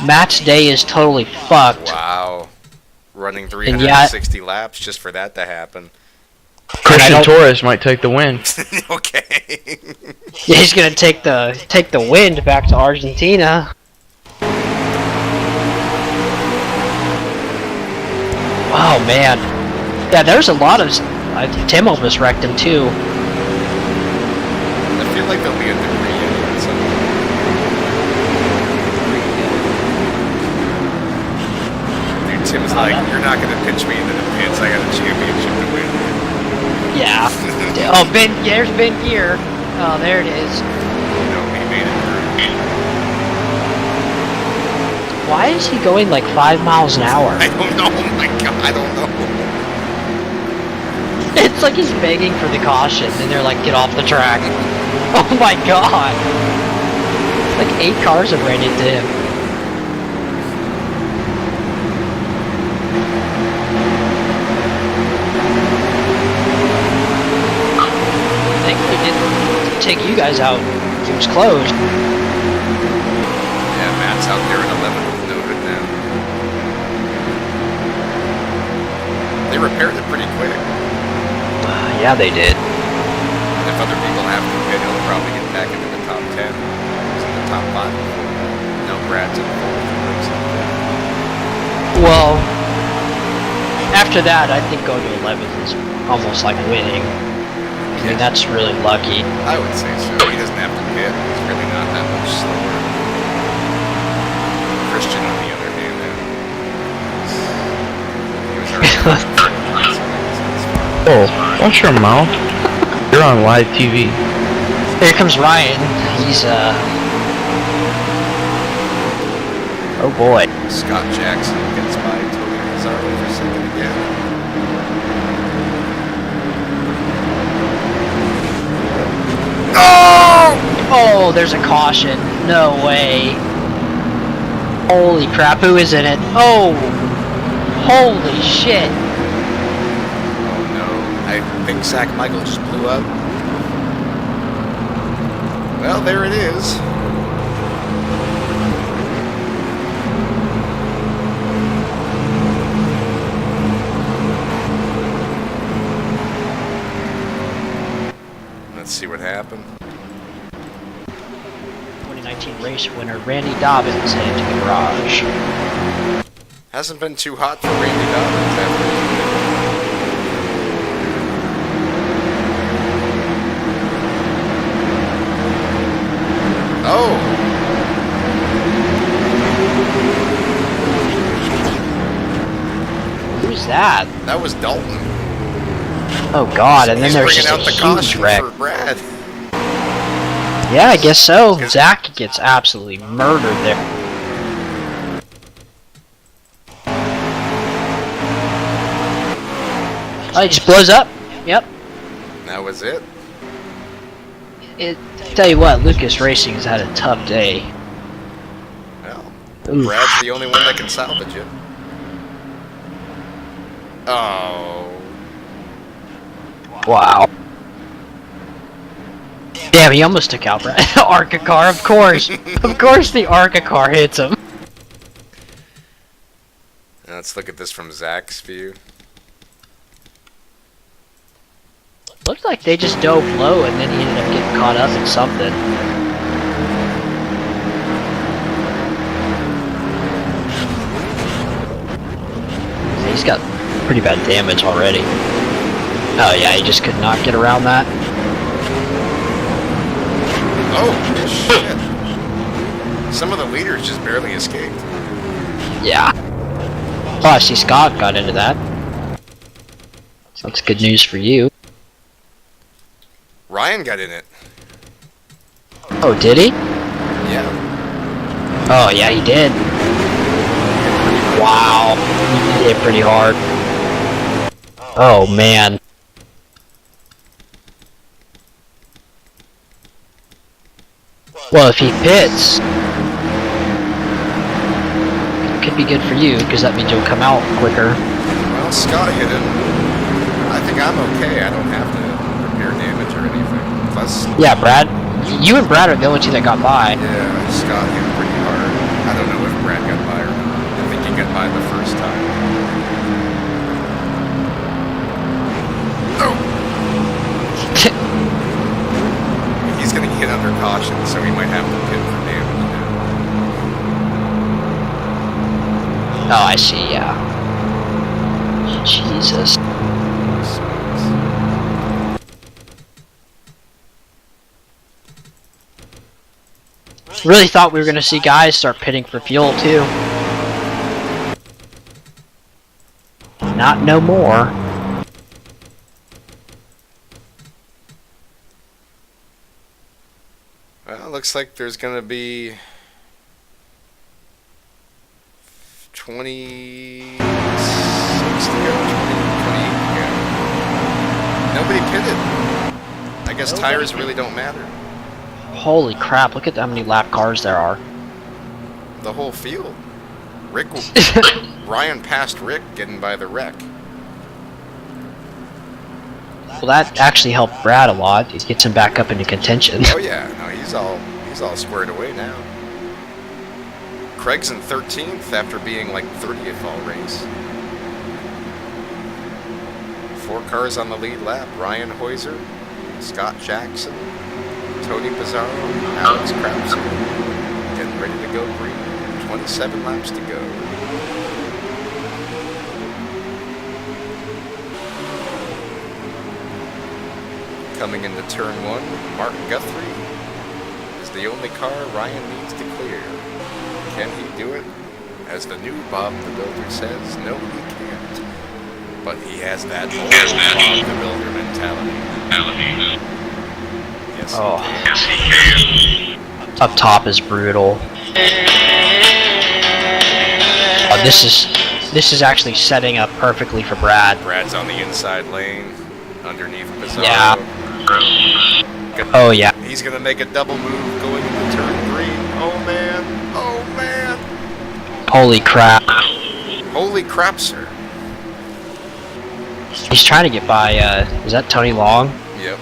Matt's day is totally fucked. Wow. Running And yet- 360 laps just for that to happen. Christian Torres might take the win. Okay. Yeah, he's gonna take the wind back to Argentina. Oh man. Yeah, there's a lot of... Tim almost wrecked him too. I feel like there'll be a debris in somewhere. Dude, Tim's like, you're not gonna pitch me into the pits. I got a championship to win. Yeah. Oh, there's Ben Gear. Oh, there it is. No, he made it through. Why is he going like 5 miles an hour? I don't know. Oh my god, I don't know. It's like he's begging for the caution, and they're like, get off the track. Oh my god. Like 8 cars have ran into him. Thankfully it didn't take you guys out. It was closed. Yeah, Matt's out there in 11th with noted now. They repaired it pretty quick. Yeah, they did. If other people have to pit, he'll probably get back into the top 10. He's in the top 5. No, Brad's in 4th or something. Well, after that, I think going to 11th is almost like winning. I mean, that's really lucky. I would say so. He doesn't have to pit. He's really not that much slower. Christian, on the other hand, he was already Oh, watch your mouth. You're on live TV. Here comes Ryan. He's, oh boy. Scott Jackson gets by Tony Pizarro for second again. Oh, there's a caution. No way. Holy crap, who is in it? Oh! Holy shit. Oh no, I think Zach Michael just blew up. Well, there it is. Let's see what happened. 2019 race winner Randy Dobbins headed to the garage. Hasn't been too hot for Randy Dobbins after. Oh! Who's that? That was Dalton. Oh god, and then He's there's bringing just out a the huge caution wreck. for Brad. Yeah, I guess so. Zach gets absolutely murdered there. Oh, he just blows up. Yep. That was it. Tell you what, Lucas Racing's had a tough day. Well, Oof. Brad's the only one that can salvage it. Oh. Wow. Damn, he almost took out Brad. Arca car, of course. Of course the Arca car hits him. Now let's look at this from Zach's view. Looked like they just dove low and then he ended up getting caught up in something. He's got pretty bad damage already. Oh yeah, he just could not get around that. Oh, shit. Some of the leaders just barely escaped. Yeah. Oh, I see Scott got into that. So that's good news for you. Ryan got in it. Oh, did he? Yeah. Oh yeah, he did. Wow. He hit pretty hard. Oh man. Well, if he pits, it could be good for you, because that means you'll come out quicker. Well, Scott hit it. I think I'm okay. I don't have to repair damage or anything. Plus, Yeah, Brad. You and Brad are the only two that got by. yeah, Scott hit pretty hard. I don't know if Brad got by or not. I think he got by the first time. Oh! He's gonna get under caution, so he might have to pit for damage now. Oh, I see, yeah. Jesus. Really thought we were going to see guys start pitting for fuel, too. Not no more. looks like there's gonna be 26 to go, 28 to go. Nobody pitted. I guess tires really don't matter. Holy crap, look at how many lap cars there are. The whole field. Ryan passed Rick getting by the wreck. Well, that actually helped Brad a lot. It gets him back up into contention. Oh yeah, no, he's all squared away now. Craig's in 13th after being like 30th all race. 4 cars on the lead lap. Ryan Hoyser, Scott Jackson, Tony Pizarro, Alex Krauser. Getting ready to go green. 27 laps to go. Coming into turn 1, Mark Guthrie is the only car Ryan needs to clear. Can he do it? As the new Bob the Builder says, no he can't. But he has that old Bob the Builder mentality. Yes, he can. Up top is brutal. Oh, this is actually setting up perfectly for Brad. Brad's on the inside lane, underneath Pizarro. Yeah. Oh yeah. He's gonna make a double move going into turn 3. Oh man! Oh man! Holy crap. Holy crap, sir! He's trying to get by, is that Tony Long? Yep.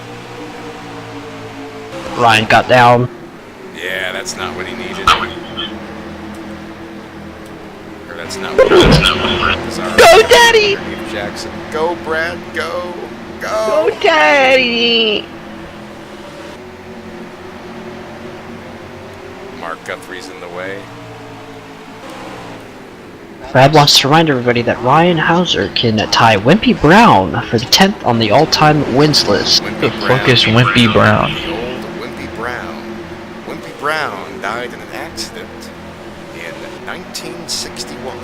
Ryan got down. Yeah, that's not what he needed. Or that's not what he needed. Go, Daddy! Jackson. Go, Brad, go! Go! Go, Daddy! Mark Guthrie's in the way. Brad wants to remind everybody that Ryan Hauser can tie Wimpy Brown for the 10th on the all-time wins list. The fuck is Wimpy Brown? The old Wimpy Brown. Wimpy Brown died in an accident in 1961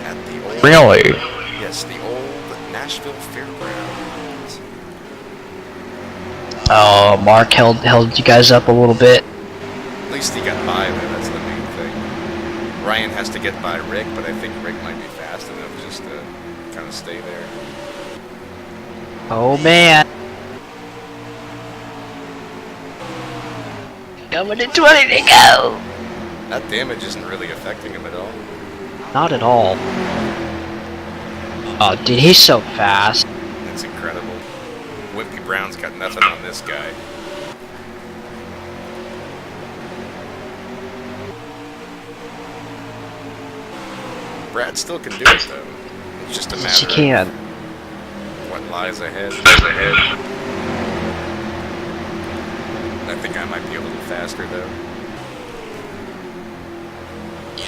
at the old... Really? Yes, the old Nashville Fairgrounds. Oh, Mark held you guys up a little bit. At least he got by there, that's the main thing. Ryan has to get by Rick, but I think Rick might be fast enough just to kind of stay there. Oh man. Coming to 20 to go. That damage isn't really affecting him at all. Not at all. Oh, dude, he's so fast. That's incredible. Wimpy Brown's got nothing on this guy. Brad still can do it though. It's just a Yes, matter he can. of what lies ahead. I think I might be a little faster though.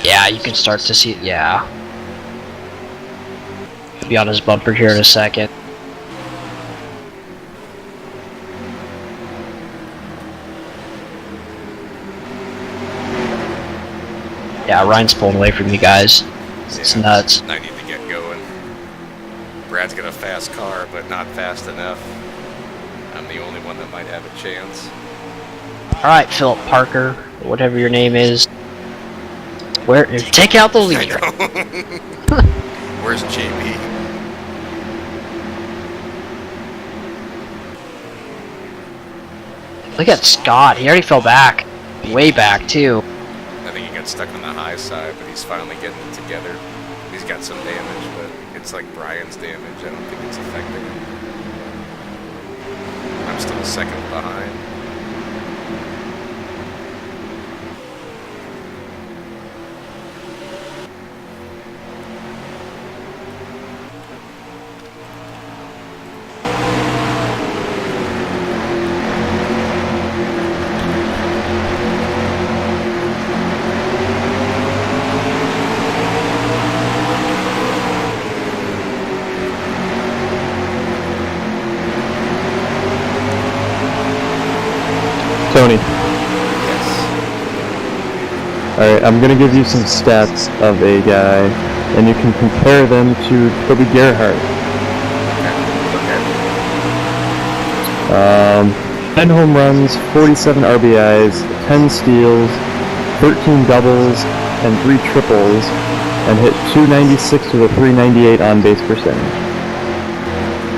Yeah, you can start to see. Yeah. He'll be on his bumper here in a second. Yeah, Ryan's pulling away from you guys. It's nuts. I need to get going. Brad's got a fast car, but not fast enough. I'm the only one that might have a chance. Alright, Philip Parker, whatever your name is. Take out the leader. Where's JB? Look at Scott, he already fell back. Way back, too. I think he got stuck on the high side, but he's finally getting it together. He's got some damage, but it's like Brian's damage. I don't think it's affecting him. I'm still a second behind. Tony, Yes. alright, I'm gonna give you some stats of a guy, and you can compare them to Toby Gerhardt. Okay. 10 home runs, 47 RBIs, 10 steals, 13 doubles, and 3 triples, and hit .296 with a .398 on-base percentage.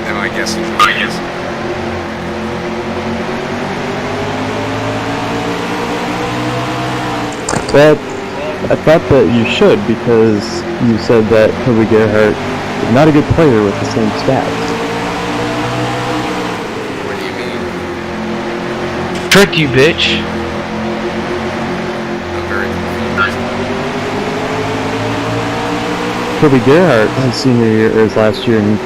Am I guessing? Well, I thought that you should because you said that Toby Gerhart is not a good player with the same stats. What do you mean? Tricked you, bitch. I'm very confused. Toby Gerhart, his senior year, or his last year in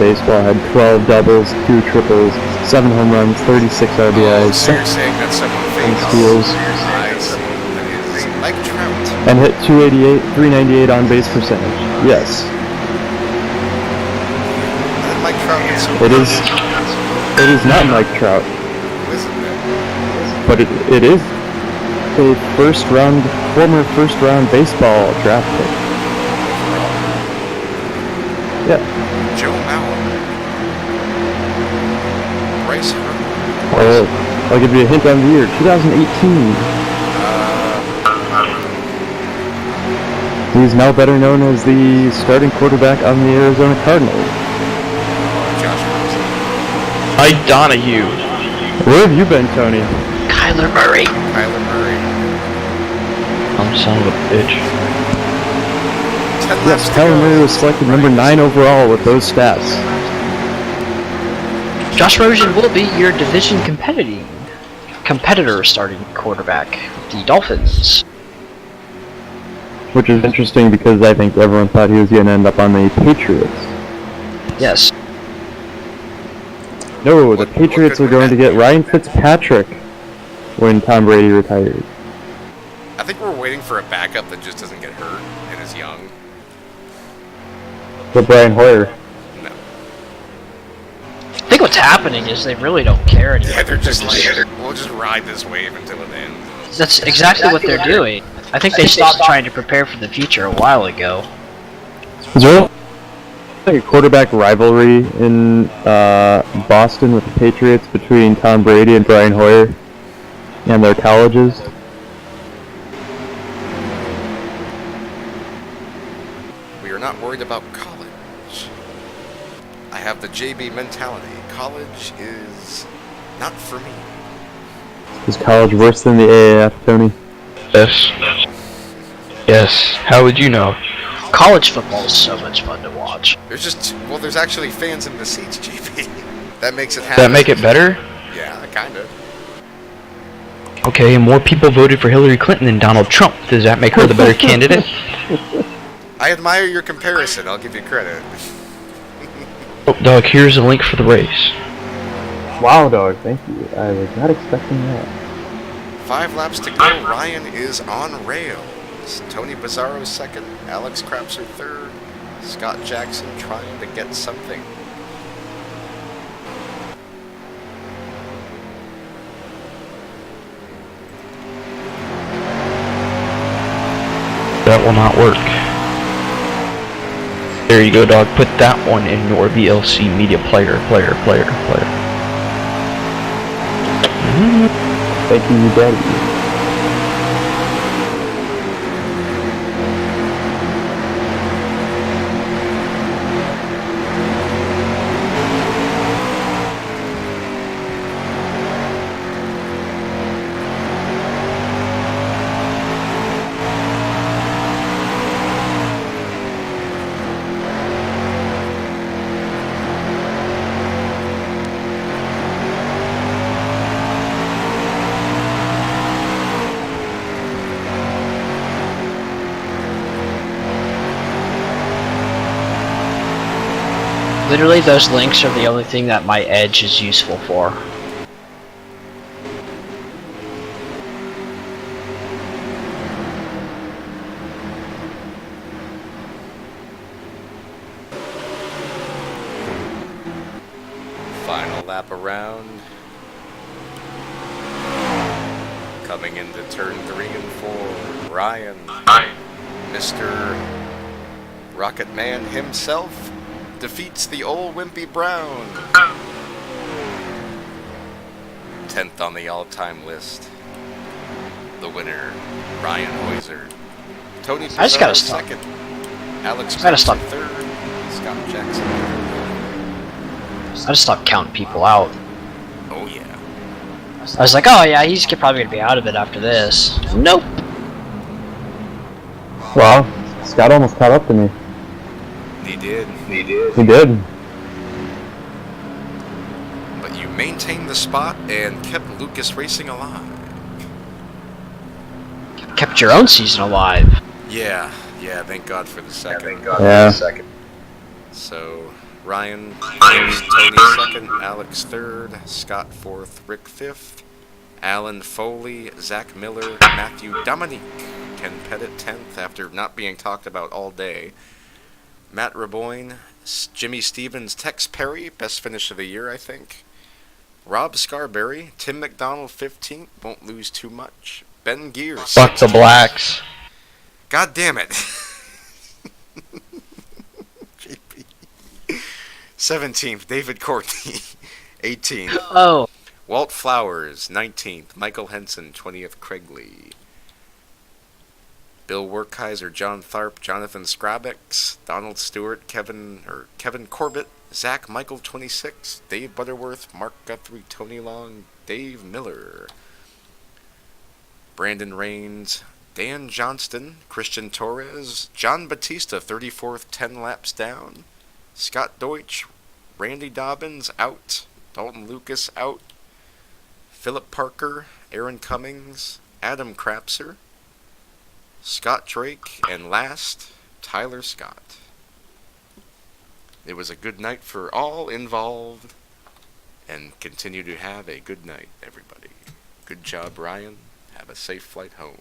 baseball, had 12 doubles, 2 triples, 7 home runs, 36 Oh, RBIs, so you're saying that's someone 10 famous? steals, I see. That is like Trout. and hit .288, .398 on-base percentage. Yes, Mike Trout is so it is. It is not Mike Trout, isn't it? but it is a former first-round baseball draft pick. Yeah. Joe Mauer. Bryce Harper. Well, I'll give you a hint on the year. 2018. He's now better known as the starting quarterback on the Arizona Cardinals. Josh Rosen. Ike Donahue. Where have you been, Tony? Kyler Murray. Kyler Murray. Son of a bitch. 10 Yes, laps to Kyler go. Murray was selected number 9 overall with those stats. Josh Rosen will be your division competitor starting quarterback, the Dolphins. Which is interesting because I think everyone thought he was going to end up on the Patriots. Yes. No, What- the what Patriots good are going would to that get be? Ryan Fitzpatrick when Tom Brady retires. I think we're waiting for a backup that just doesn't get hurt and is young. But Brian Hoyer. No. I think what's happening is they really don't care anymore. Yeah, they're just like, we'll just ride this wave until it ends. That's exactly what they're doing. I think they stopped trying to prepare for the future a while ago. Is there like a quarterback rivalry in Boston with the Patriots between Tom Brady and Brian Hoyer and their colleges? We are not worried about college. I have the JB mentality. College is not for me. Is college worse than the AAF, Tony? Yes. Yes. How would you know? College football is so much fun to watch. There's just, well, there's actually fans in the seats, JB. That makes it Does happen. that make it better? Yeah, kind of. Okay, more people voted for Hillary Clinton than Donald Trump. Does that make her the better candidate? I admire your comparison. I'll give you credit. Oh, dog, here's a link for the race. Wow, dog, thank you. I was not expecting that. 5 laps to go. Ryan is on rails. Tony Bizarro second. Alex Krapser third. Scott Jackson trying to get something. That will not work. There you go, dog. Put that one in your VLC media player. Thank you, Daddy. Literally, those links are the only thing that my Edge is useful for. Final lap around. Coming into turn 3 and 4. Ryan. Mr. Rocket Man himself defeats the old Wimpy Brown. 10th on the all-time list. The winner, Ryan Hoiser. Tony I just gotta Pizarro stop. second. Alex I gotta stop. Crabtree third. Scott Jackson. I just stopped counting people out. Oh yeah. I was like, oh yeah, he's probably gonna be out of it after this. Nope. Wow, Scott almost caught up to me. He did. He did. But you maintained the spot and kept Lucas Racing alive. Kept your own season alive. Yeah, thank God for the second. Yeah. So, Ryan first, Tony second, Alex third, Scott fourth, Rick fifth, Alan Foley, Zach Miller, Matthew Dominique, Ken Pettit 10th after not being talked about all day, Matt Raboyne, Jimmy Stevens, Tex Perry, best finish of the year, I think, Rob Scarberry, Tim McDonald 15th, won't lose too much, Ben Gear Fuck the 16th. blacks. God damn it. 17th, David Courtney. 18th, Oh. Walt Flowers. 19th, Michael Henson. 20th, Craig Lee. Bill Werkheiser, John Tharp, Jonathan Skrabix, Donald Stewart, Kevin Corbett, Zach Michael 26, Dave Butterworth, Mark Guthrie, Tony Long, Dave Miller, Brandon Rains, Dan Johnston, Christian Torres, John Batista 34th, 10 laps down, Scott Deutsch, Randy Dobbins out, Dalton Lucas out, Philip Parker, Aaron Cummings, Adam Crapser, Scott Drake, and last, Tyler Scott. It was a good night for all involved, and continue to have a good night, everybody. Good job, Ryan. Have a safe flight home.